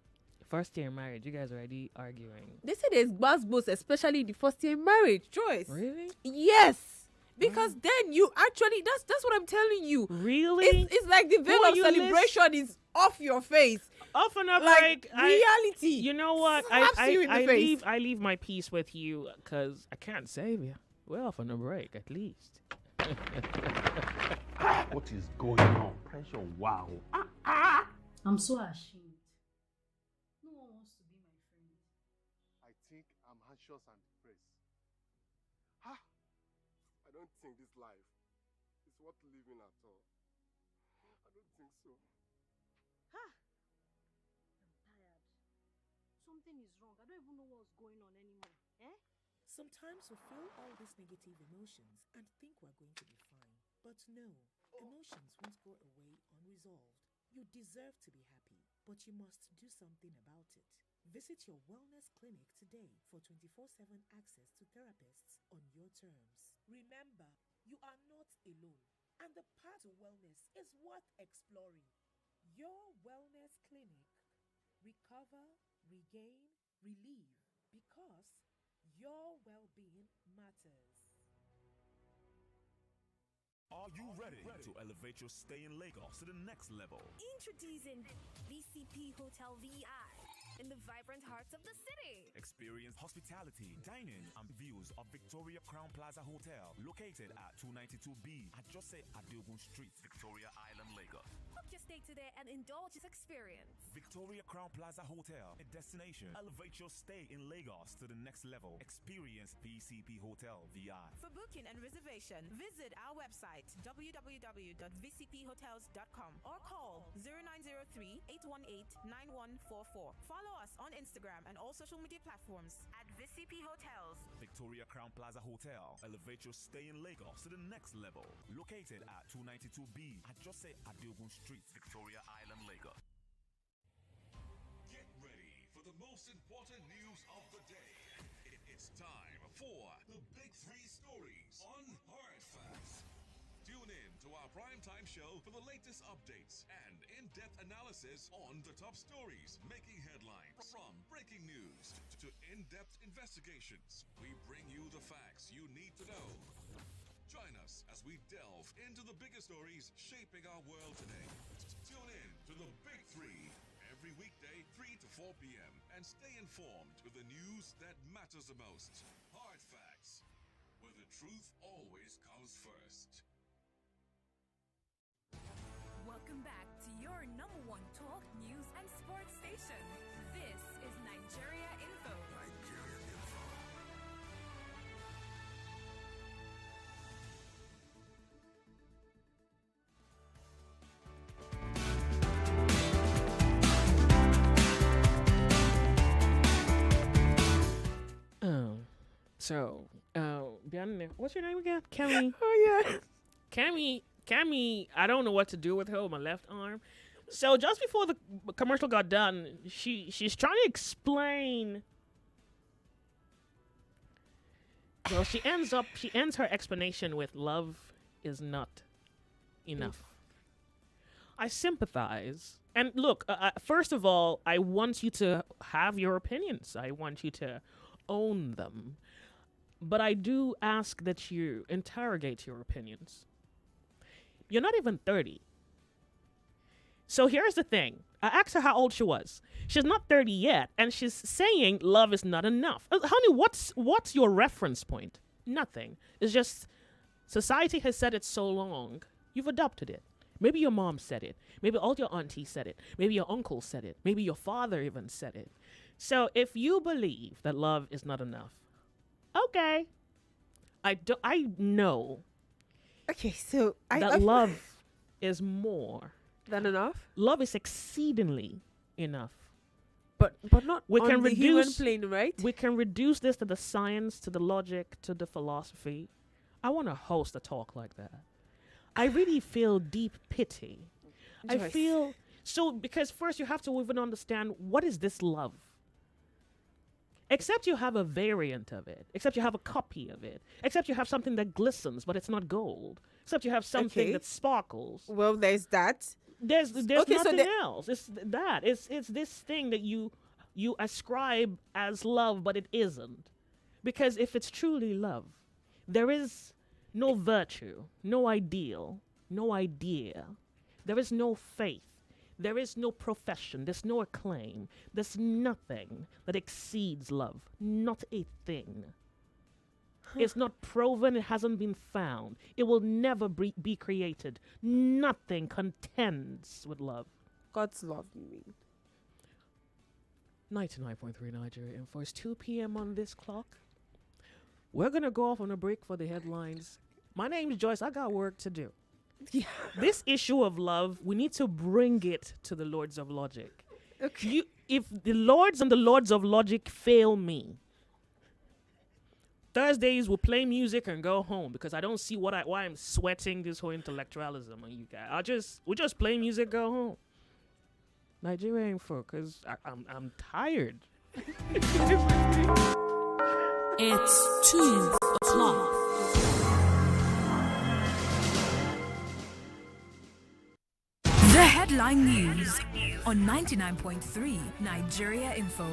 First year in marriage, you guys are already arguing. They say there's buzz, especially in the first year in marriage. Joyce. Really? Yes. Because then you actually, that's what I'm telling you. Really? It's like the veil of celebration is off your face. Off and up, like reality. You know what? I leave my peace with you because I can't save you. We're off on a break, at least. What is going on? Pressure, wow. I'm so ashamed. No one wants to be my friend. I think I'm anxious and depressed. I don't think this life is worth living at all. I don't think so. I'm tired. Something is wrong. I don't even know what's going on anymore. Sometimes we feel all these negative emotions and think we're going to be fine. But no, emotions won't go away unresolved. You deserve to be happy, but you must do something about it. Visit your wellness clinic today for 24/7 access to therapists on your terms. Remember, you are not alone, and the path to wellness is worth exploring. Your wellness clinic. Recover, regain, relieve, because your well-being matters. Are you ready to elevate your stay in Lagos to the next level? Introducing VCP Hotel VI in the vibrant heart of the city. Experience hospitality, dining, and views of Victoria Crown Plaza Hotel, located at 292B at Jose Adeogun Street, Victoria Island, Lagos. Book your stay today and indulge this experience. Victoria Crown Plaza Hotel, a destination. Elevate your stay in Lagos to the next level. Experience VCP Hotel VI. For booking and reservation, visit our website www.vcphotels.com or call 0903-818-9144. Follow us on Instagram and all social media platforms at VCP Hotels. Victoria Crown Plaza Hotel. Elevate your stay in Lagos to the next level. Located at 292B at Jose Adeogun Street, Victoria Island, Lagos. Get ready for the most important news of the day. It's time for the Big Three Stories on Hard Facts. Tune in to our primetime show for the latest updates and in-depth analysis on the top stories making headlines. From breaking news to in-depth investigations, we bring you the facts you need to know. Join us as we delve into the biggest stories shaping our world today. Tune in to the Big Three every weekday, 3 to 4 p.m. and stay informed with the news that matters the most. Hard Facts, where the truth always comes first. Welcome back to your number one talk, news, and sports station. This is Nigeria Info. Bianne, what's your name again? Cammy. Oh yeah. Cammy, I don't know what to do with her with my left arm. So just before the commercial got done, she's trying to explain. Well, she ends her explanation with love is not enough. I sympathize. And look, first of all, I want you to have your opinions. I want you to own them. But I do ask that you interrogate your opinions. You're not even 30. So here's the thing. I asked her how old she was. She's not 30 yet, and she's saying love is not enough. Honey, what's your reference point? Nothing. It's just society has said it so long. You've adopted it. Maybe your mom said it. Maybe all your aunties said it. Maybe your uncle said it. Maybe your father even said it. So if you believe that love is not enough, okay. I know. Okay, so that love is more than enough. Love is exceedingly enough. But not on the human plane, right? We can reduce this to the science, to the logic, to the philosophy. I want to host a talk like that. I really feel deep pity. Joyce. I feel so because first you have to even understand what is this love. Except you have a variant of it. Except you have a copy of it. Except you have something that glistens, but it's not gold. Except you have something that sparkles. Well, there's that. There's nothing else. It's that. It's this thing that you ascribe as love, but it isn't. Because if it's truly love, there is no virtue, no ideal, no idea. There is no faith. There is no profession. There's no acclaim. There's nothing that exceeds love. Not a thing. It's not proven. It hasn't been found. It will never be created. Nothing contends with love. God's love, you mean? 99.3 Nigeria Info. It's 2 p.m. on this clock. We're going to go off on a break for the headlines. My name is Joyce. I got work to do. Yeah. This issue of love, we need to bring it to the Lords of Logic. Okay. If the Lords and the Lords of Logic fail me, Thursdays we'll play music and go home because I don't see why I'm sweating this whole intellectualism on you guys. We'll just play music, go home. Nigeria Info, because I'm tired. It's 2 o'clock. The headline news on 99.3 Nigeria Info.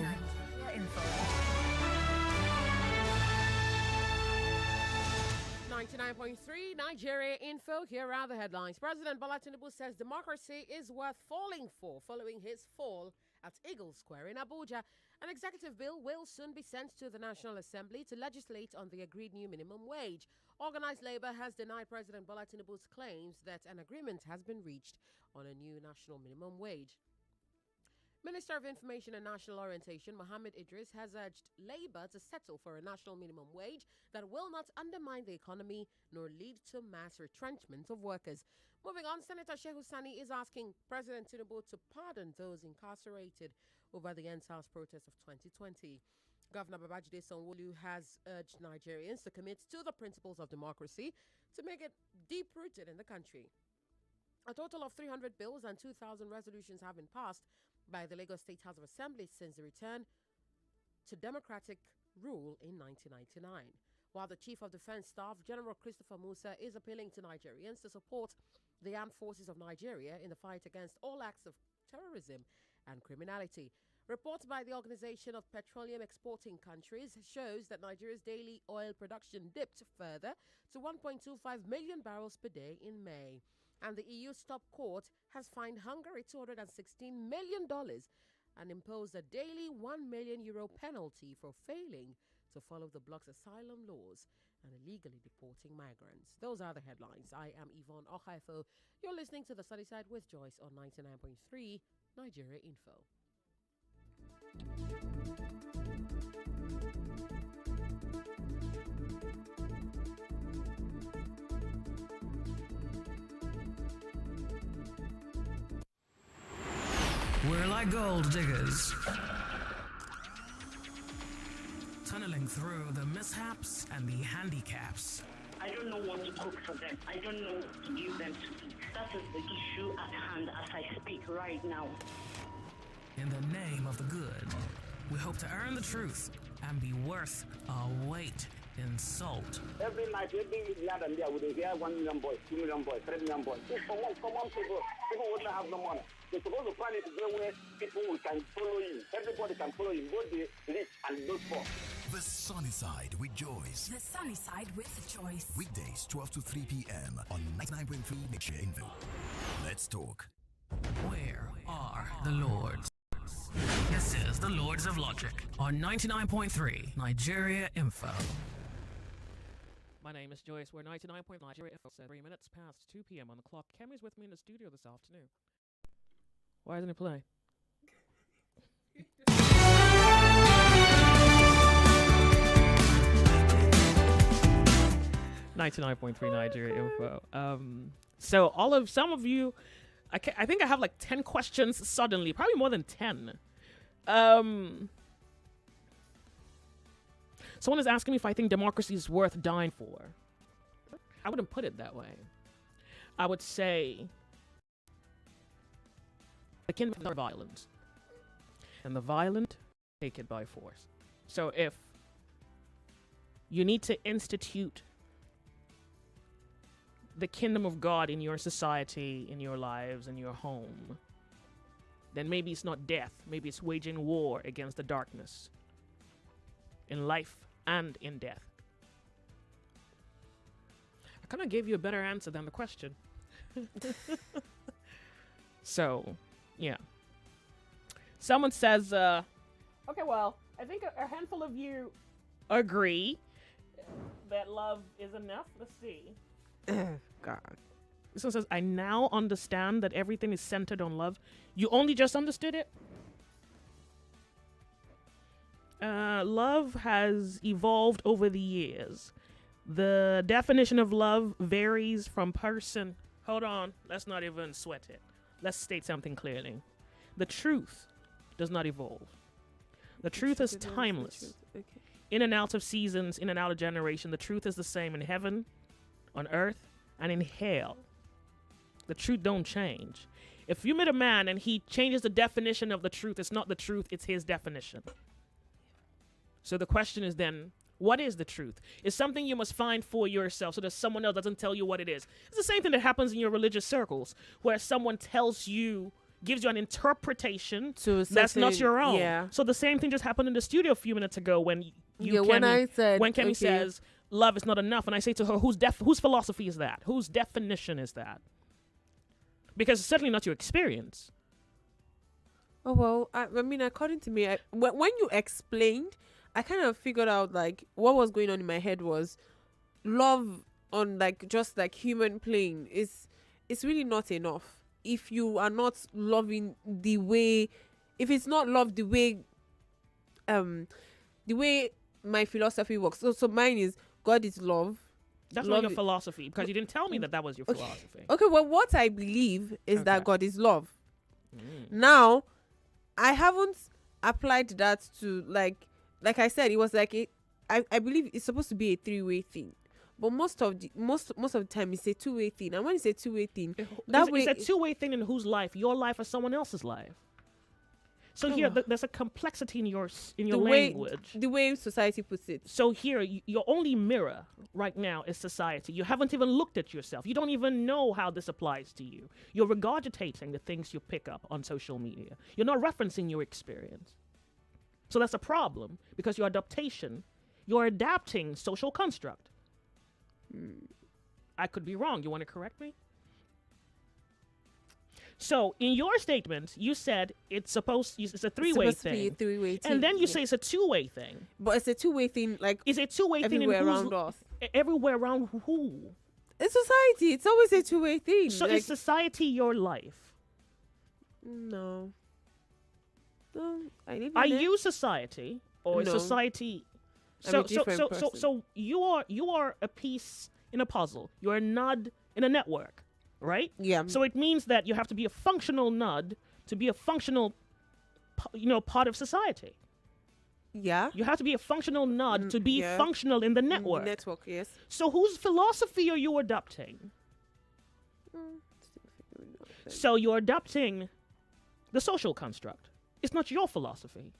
99.3 Nigeria Info. Here are the headlines. President Bola Tinubu says democracy is worth falling for following his fall at Eagle Square in Abuja. An executive bill will soon be sent to the National Assembly to legislate on the agreed new minimum wage. Organized labor has denied President Bola Tinubu's claims that an agreement has been reached on a new national minimum wage. Minister of Information and National Orientation, Mohammed Idris, has urged Labour to settle for a national minimum wage that will not undermine the economy nor lead to mass retrenchment of workers. Moving on, Senator Shehu Sani is asking President Tinubu to pardon those incarcerated over the End-SARS protest of 2020. Governor Babajide Sanwo-Olu has urged Nigerians to commit to the principles of democracy to make it deep-rooted in the country. A total of 300 bills and 2,000 resolutions have been passed by the Lagos State House of Assembly since the return to democratic rule in 1999. While the Chief of Defense Staff, General Christopher Musa, is appealing to Nigerians to support the armed forces of Nigeria in the fight against all acts of terrorism and criminality. Reports by the Organization of Petroleum Exporting Countries shows that Nigeria's daily oil production dipped further to 1.25 million barrels per day in May. And the EU's top court has fined Hungary $216 million and imposed a daily €1 million penalty for failing to follow the bloc's asylum laws and illegally deporting migrants. Those are the headlines. I am Yvonne Okhaifo. You're listening to The Sunny Side with Joyce on 99.3 Nigeria Info. We're like gold diggers, tunneling through the mishaps and the handicaps. I don't know what to cook for them. I don't know what to give them to eat. That is the issue at hand as I speak right now. In the name of the good, we hope to earn the truth and be worth our weight in salt. Every night, every here and there, we hear 1 million boys, 2 million boys, 3 million boys. Common people wouldn't have no money. They're supposed to plan it where people can follow him. Everybody can follow him, both the rich and those poor. The Sunny Side with Joyce. The Sunny Side with Joyce. Weekdays, 12 to 3 p.m. on 99.3 Nigeria Info. Let's talk. Where are the Lords? This is the Lords of Logic on 99.3 Nigeria Info. My name is Joyce. We're 99.9 Nigeria Info. 3 minutes past 2 p.m. on the clock. Kemi's with me in the studio this afternoon. Why isn't it playing? 99.3 Nigeria Info. So some of you, I think I have like 10 questions suddenly, probably more than 10. Someone is asking me if I think democracy is worth dying for. I wouldn't put it that way. I would say the kingdom of violence, and the violent take it by force. So if you need to institute the kingdom of God in your society, in your lives, in your home, then maybe it's not death. Maybe it's waging war against the darkness in life and in death. I kind of gave you a better answer than the question. So, yeah. Someone says, okay, well, I think a handful of you agree that love is enough. Let's see. God. This one says, I now understand that everything is centered on love. You only just understood it? Love has evolved over the years. The definition of love varies from person. Hold on. Let's not even sweat it. Let's state something clearly. The truth does not evolve. The truth is timeless. Okay. In and out of seasons, in and out of generation, the truth is the same in heaven, on earth, and in hell. The truth don't change. If you meet a man and he changes the definition of the truth, it's not the truth, it's his definition. So the question is then, what is the truth? It's something you must find for yourself so that someone else doesn't tell you what it is. It's the same thing that happens in your religious circles, where someone gives you an interpretation that's not your own. Yeah. So the same thing just happened in the studio a few minutes ago when Kemi says love is not enough, and I say to her, whose philosophy is that? Whose definition is that? Because it's certainly not your experience. Oh, well, I mean, according to me, when you explained, I kind of figured out, like, what was going on in my head was love on, like, just, like, human plane is really not enough. If you are not loving the way, if it's not love the way my philosophy works. So mine is God is love. That's not your philosophy, because you didn't tell me that was your philosophy. Okay, well, what I believe is that God is love. Now, I haven't applied that to, like I said, it was like I believe it's supposed to be a three-way thing. But most of the time it's a two-way thing. And when it's a two-way thing, it's a two-way thing in whose life? Your life or someone else's life? So here, there's a complexity in your way, language. The way society puts it. So here, your only mirror right now is society. You haven't even looked at yourself. You don't even know how this applies to you. You're regurgitating the things you pick up on social media. You're not referencing your experience. So that's a problem because you're adapting social construct. I could be wrong. You want to correct me? So in your statement, you said it's a three-way thing. And then you say it's a two-way thing. But it's a two-way thing, like is it two-way thing everywhere around us? Everywhere around who? It's society. It's always a two-way thing. So is society your life? No. Are you society or No. society? I'm So a different person. so you are a piece in a puzzle. You're a node in a network, right? Yeah. So it means that you have to be a functional node to be a functional, part of society. Yeah. You have to be a functional node to be functional in the network. Network, yes. So whose philosophy are you adopting? So you're adopting the social construct. It's not your philosophy.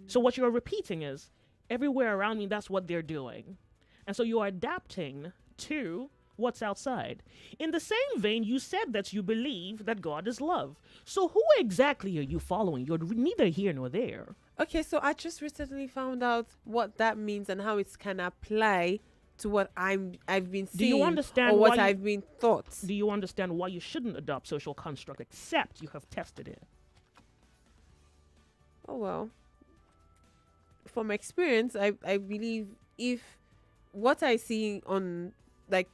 So what you're repeating is, everywhere around me, that's what they're doing. And so you're adapting to what's outside. In the same vein, you said that you believe that God is love. So who exactly are you following? You're neither here nor there. Okay, so I just recently found out what that means and how it can apply to what I've been seeing. Do you understand or what why I've been taught? Do you understand why you shouldn't adopt social construct except you have tested it? Oh, well. From experience, I believe if what I see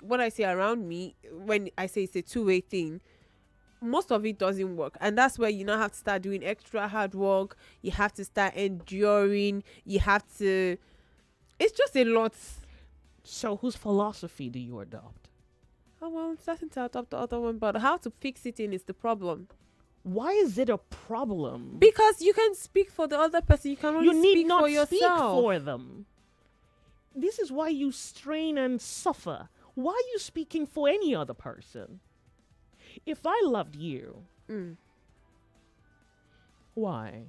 what I see around me, when I say it's a two-way thing, most of it doesn't work. And that's where you now have to start doing extra hard work. You have to start enduring. It's just a lot. So whose philosophy do you adopt? Oh, well, I'm starting to adopt the other one, but how to fix it is the problem. Why is it a problem? Because you can speak for the other person. You can only speak for yourself. Speak for them. This is why you strain and suffer. Why are you speaking for any other person? If I loved you, why?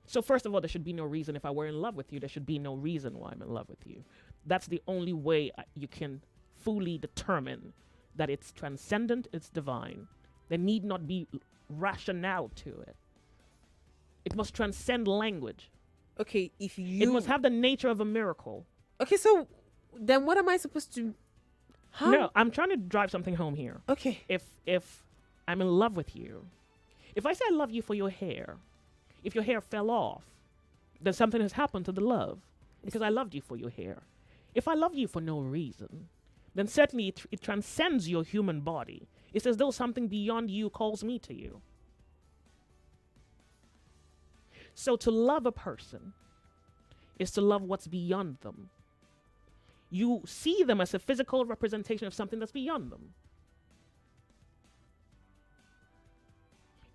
So first of all, there should be no reason. If I were in love with you, there should be no reason why I'm in love with you. That's the only way you can fully determine that it's transcendent, it's divine. There need not be rationale to it. It must transcend language. Okay, it must have the nature of a miracle. Okay, so then what am I supposed to? How? No, I'm trying to drive something home here. Okay. If I'm in love with you, if I say I love you for your hair, if your hair fell off, then something has happened to the love because I loved you for your hair. If I love you for no reason, then certainly it transcends your human body. It's as though something beyond you calls me to you. So to love a person is to love what's beyond them. You see them as a physical representation of something that's beyond them.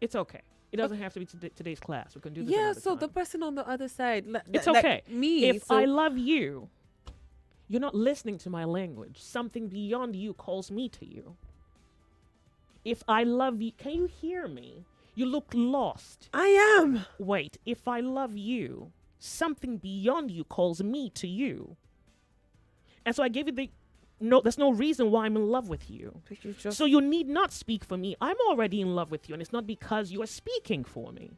It's okay. It doesn't have to be today's class. We can do this another time. The person on the other side. It's okay. Me. If I love you, you're not listening to my language. Something beyond you calls me to you. If I love you, can you hear me? You look lost. I am. Wait, if I love you, something beyond you calls me to you. And so I gave you there's no reason why I'm in love with you. So you need not speak for me. I'm already in love with you, and it's not because you are speaking for me.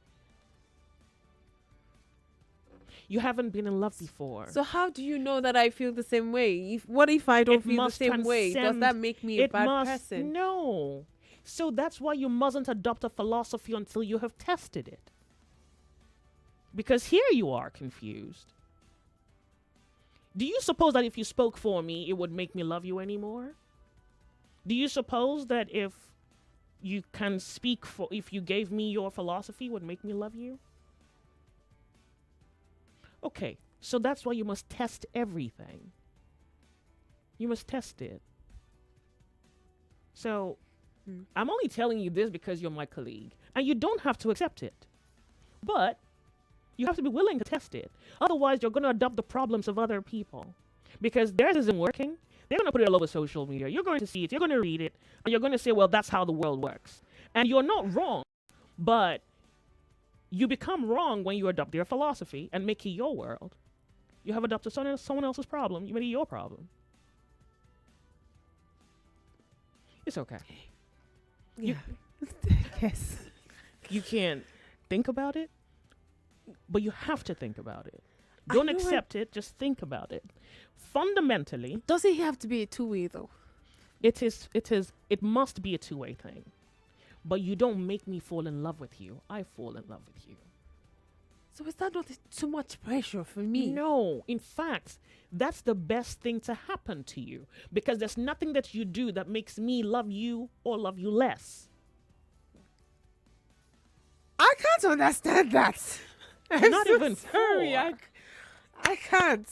You haven't been in love before. So how do you know that I feel the same way? What if I don't feel the same way? Does that make me a bad person? No. So that's why you mustn't adopt a philosophy until you have tested it. Because here you are confused. Do you suppose that if you spoke for me, it would make me love you anymore? Do you suppose that if you gave me your philosophy, it would make me love you? Okay, so that's why you must test everything. You must test it. So, I'm only telling you this because you're my colleague, and you don't have to accept it. But you have to be willing to test it. Otherwise, you're going to adopt the problems of other people. Because theirs isn't working. They're going to put it all over social media. You're going to see it. You're going to read it. And you're going to say, well, that's how the world works. And you're not wrong. But You become wrong when you adopt their philosophy and make it your world. You have adopted someone else's problem. You made it your problem. It's okay. Yeah. Yes. You can't think about it, but you have to think about it. Don't accept it. Just think about it. Fundamentally, does it have to be a two-way though? It is. It must be a two-way thing. But you don't make me fall in love with you. I fall in love with you. So is that not too much pressure for me? No. In fact, that's the best thing to happen to you, because there's nothing that you do that makes me love you or love you less. I can't understand that. I'm not even sorry. I can't.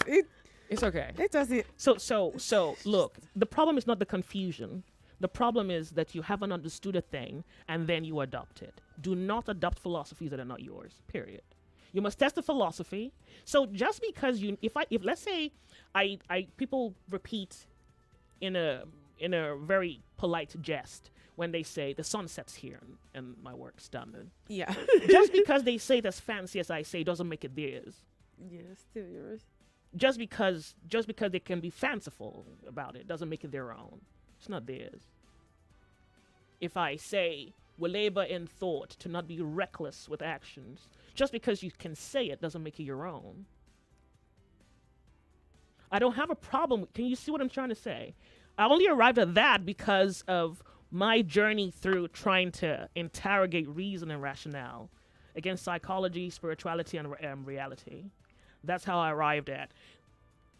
It's okay. It doesn't. So look, the problem is not the confusion. The problem is that you haven't understood a thing and then you adopt it. Do not adopt philosophies that are not yours. Period. You must test the philosophy. So just because if let's say people repeat in a very polite jest when they say the sun sets here and my work's done. Yeah. Just because they say it as fancy as I say doesn't make it theirs. Yeah, still yours. Just because they can be fanciful about it doesn't make it their own. It's not theirs. If I say we labor in thought to not be reckless with actions, just because you can say it doesn't make it your own. I don't have a problem. Can you see what I'm trying to say? I only arrived at that because of my journey through trying to interrogate reason and rationale against psychology, spirituality, and reality. That's how I arrived at.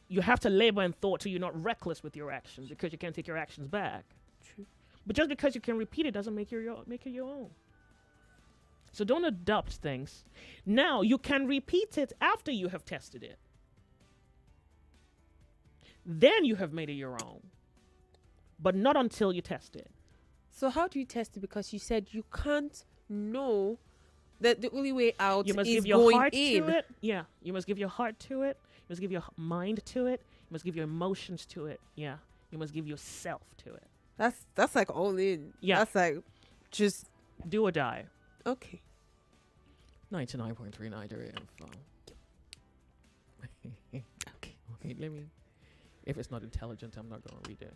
You have to labor in thought so you're not reckless with your actions, because you can't take your actions back. True. But just because you can repeat it doesn't make it your own. So don't adopt things. Now, you can repeat it after you have tested it. Then you have made it your own. But not until you test it. So how do you test it? Because you said you can't know that the only way out you must is give your going heart in. to it. Yeah. You must give your heart to it. You must give your mind to it. You must give your emotions to it. Yeah. You must give yourself to it. That's like all in. Yeah. That's like just do or die. Okay. 99.3 Nigeria info. Okay. Wait, let me. If it's not intelligent, I'm not going to read it.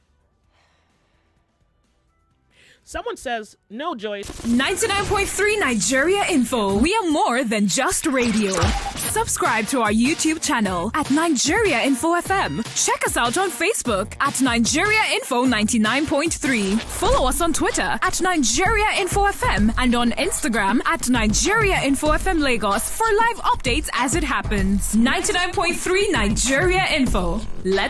Someone says, no, Joyce. 99.3 Nigeria Info. We are more than just radio. Subscribe to our YouTube channel at Nigeria Info FM. Check us out on Facebook at Nigeria Info 99.3. Follow us on Twitter at Nigeria Info FM and on Instagram at Nigeria Info FM Lagos for live updates as it happens. 99.3 Nigeria Info. Let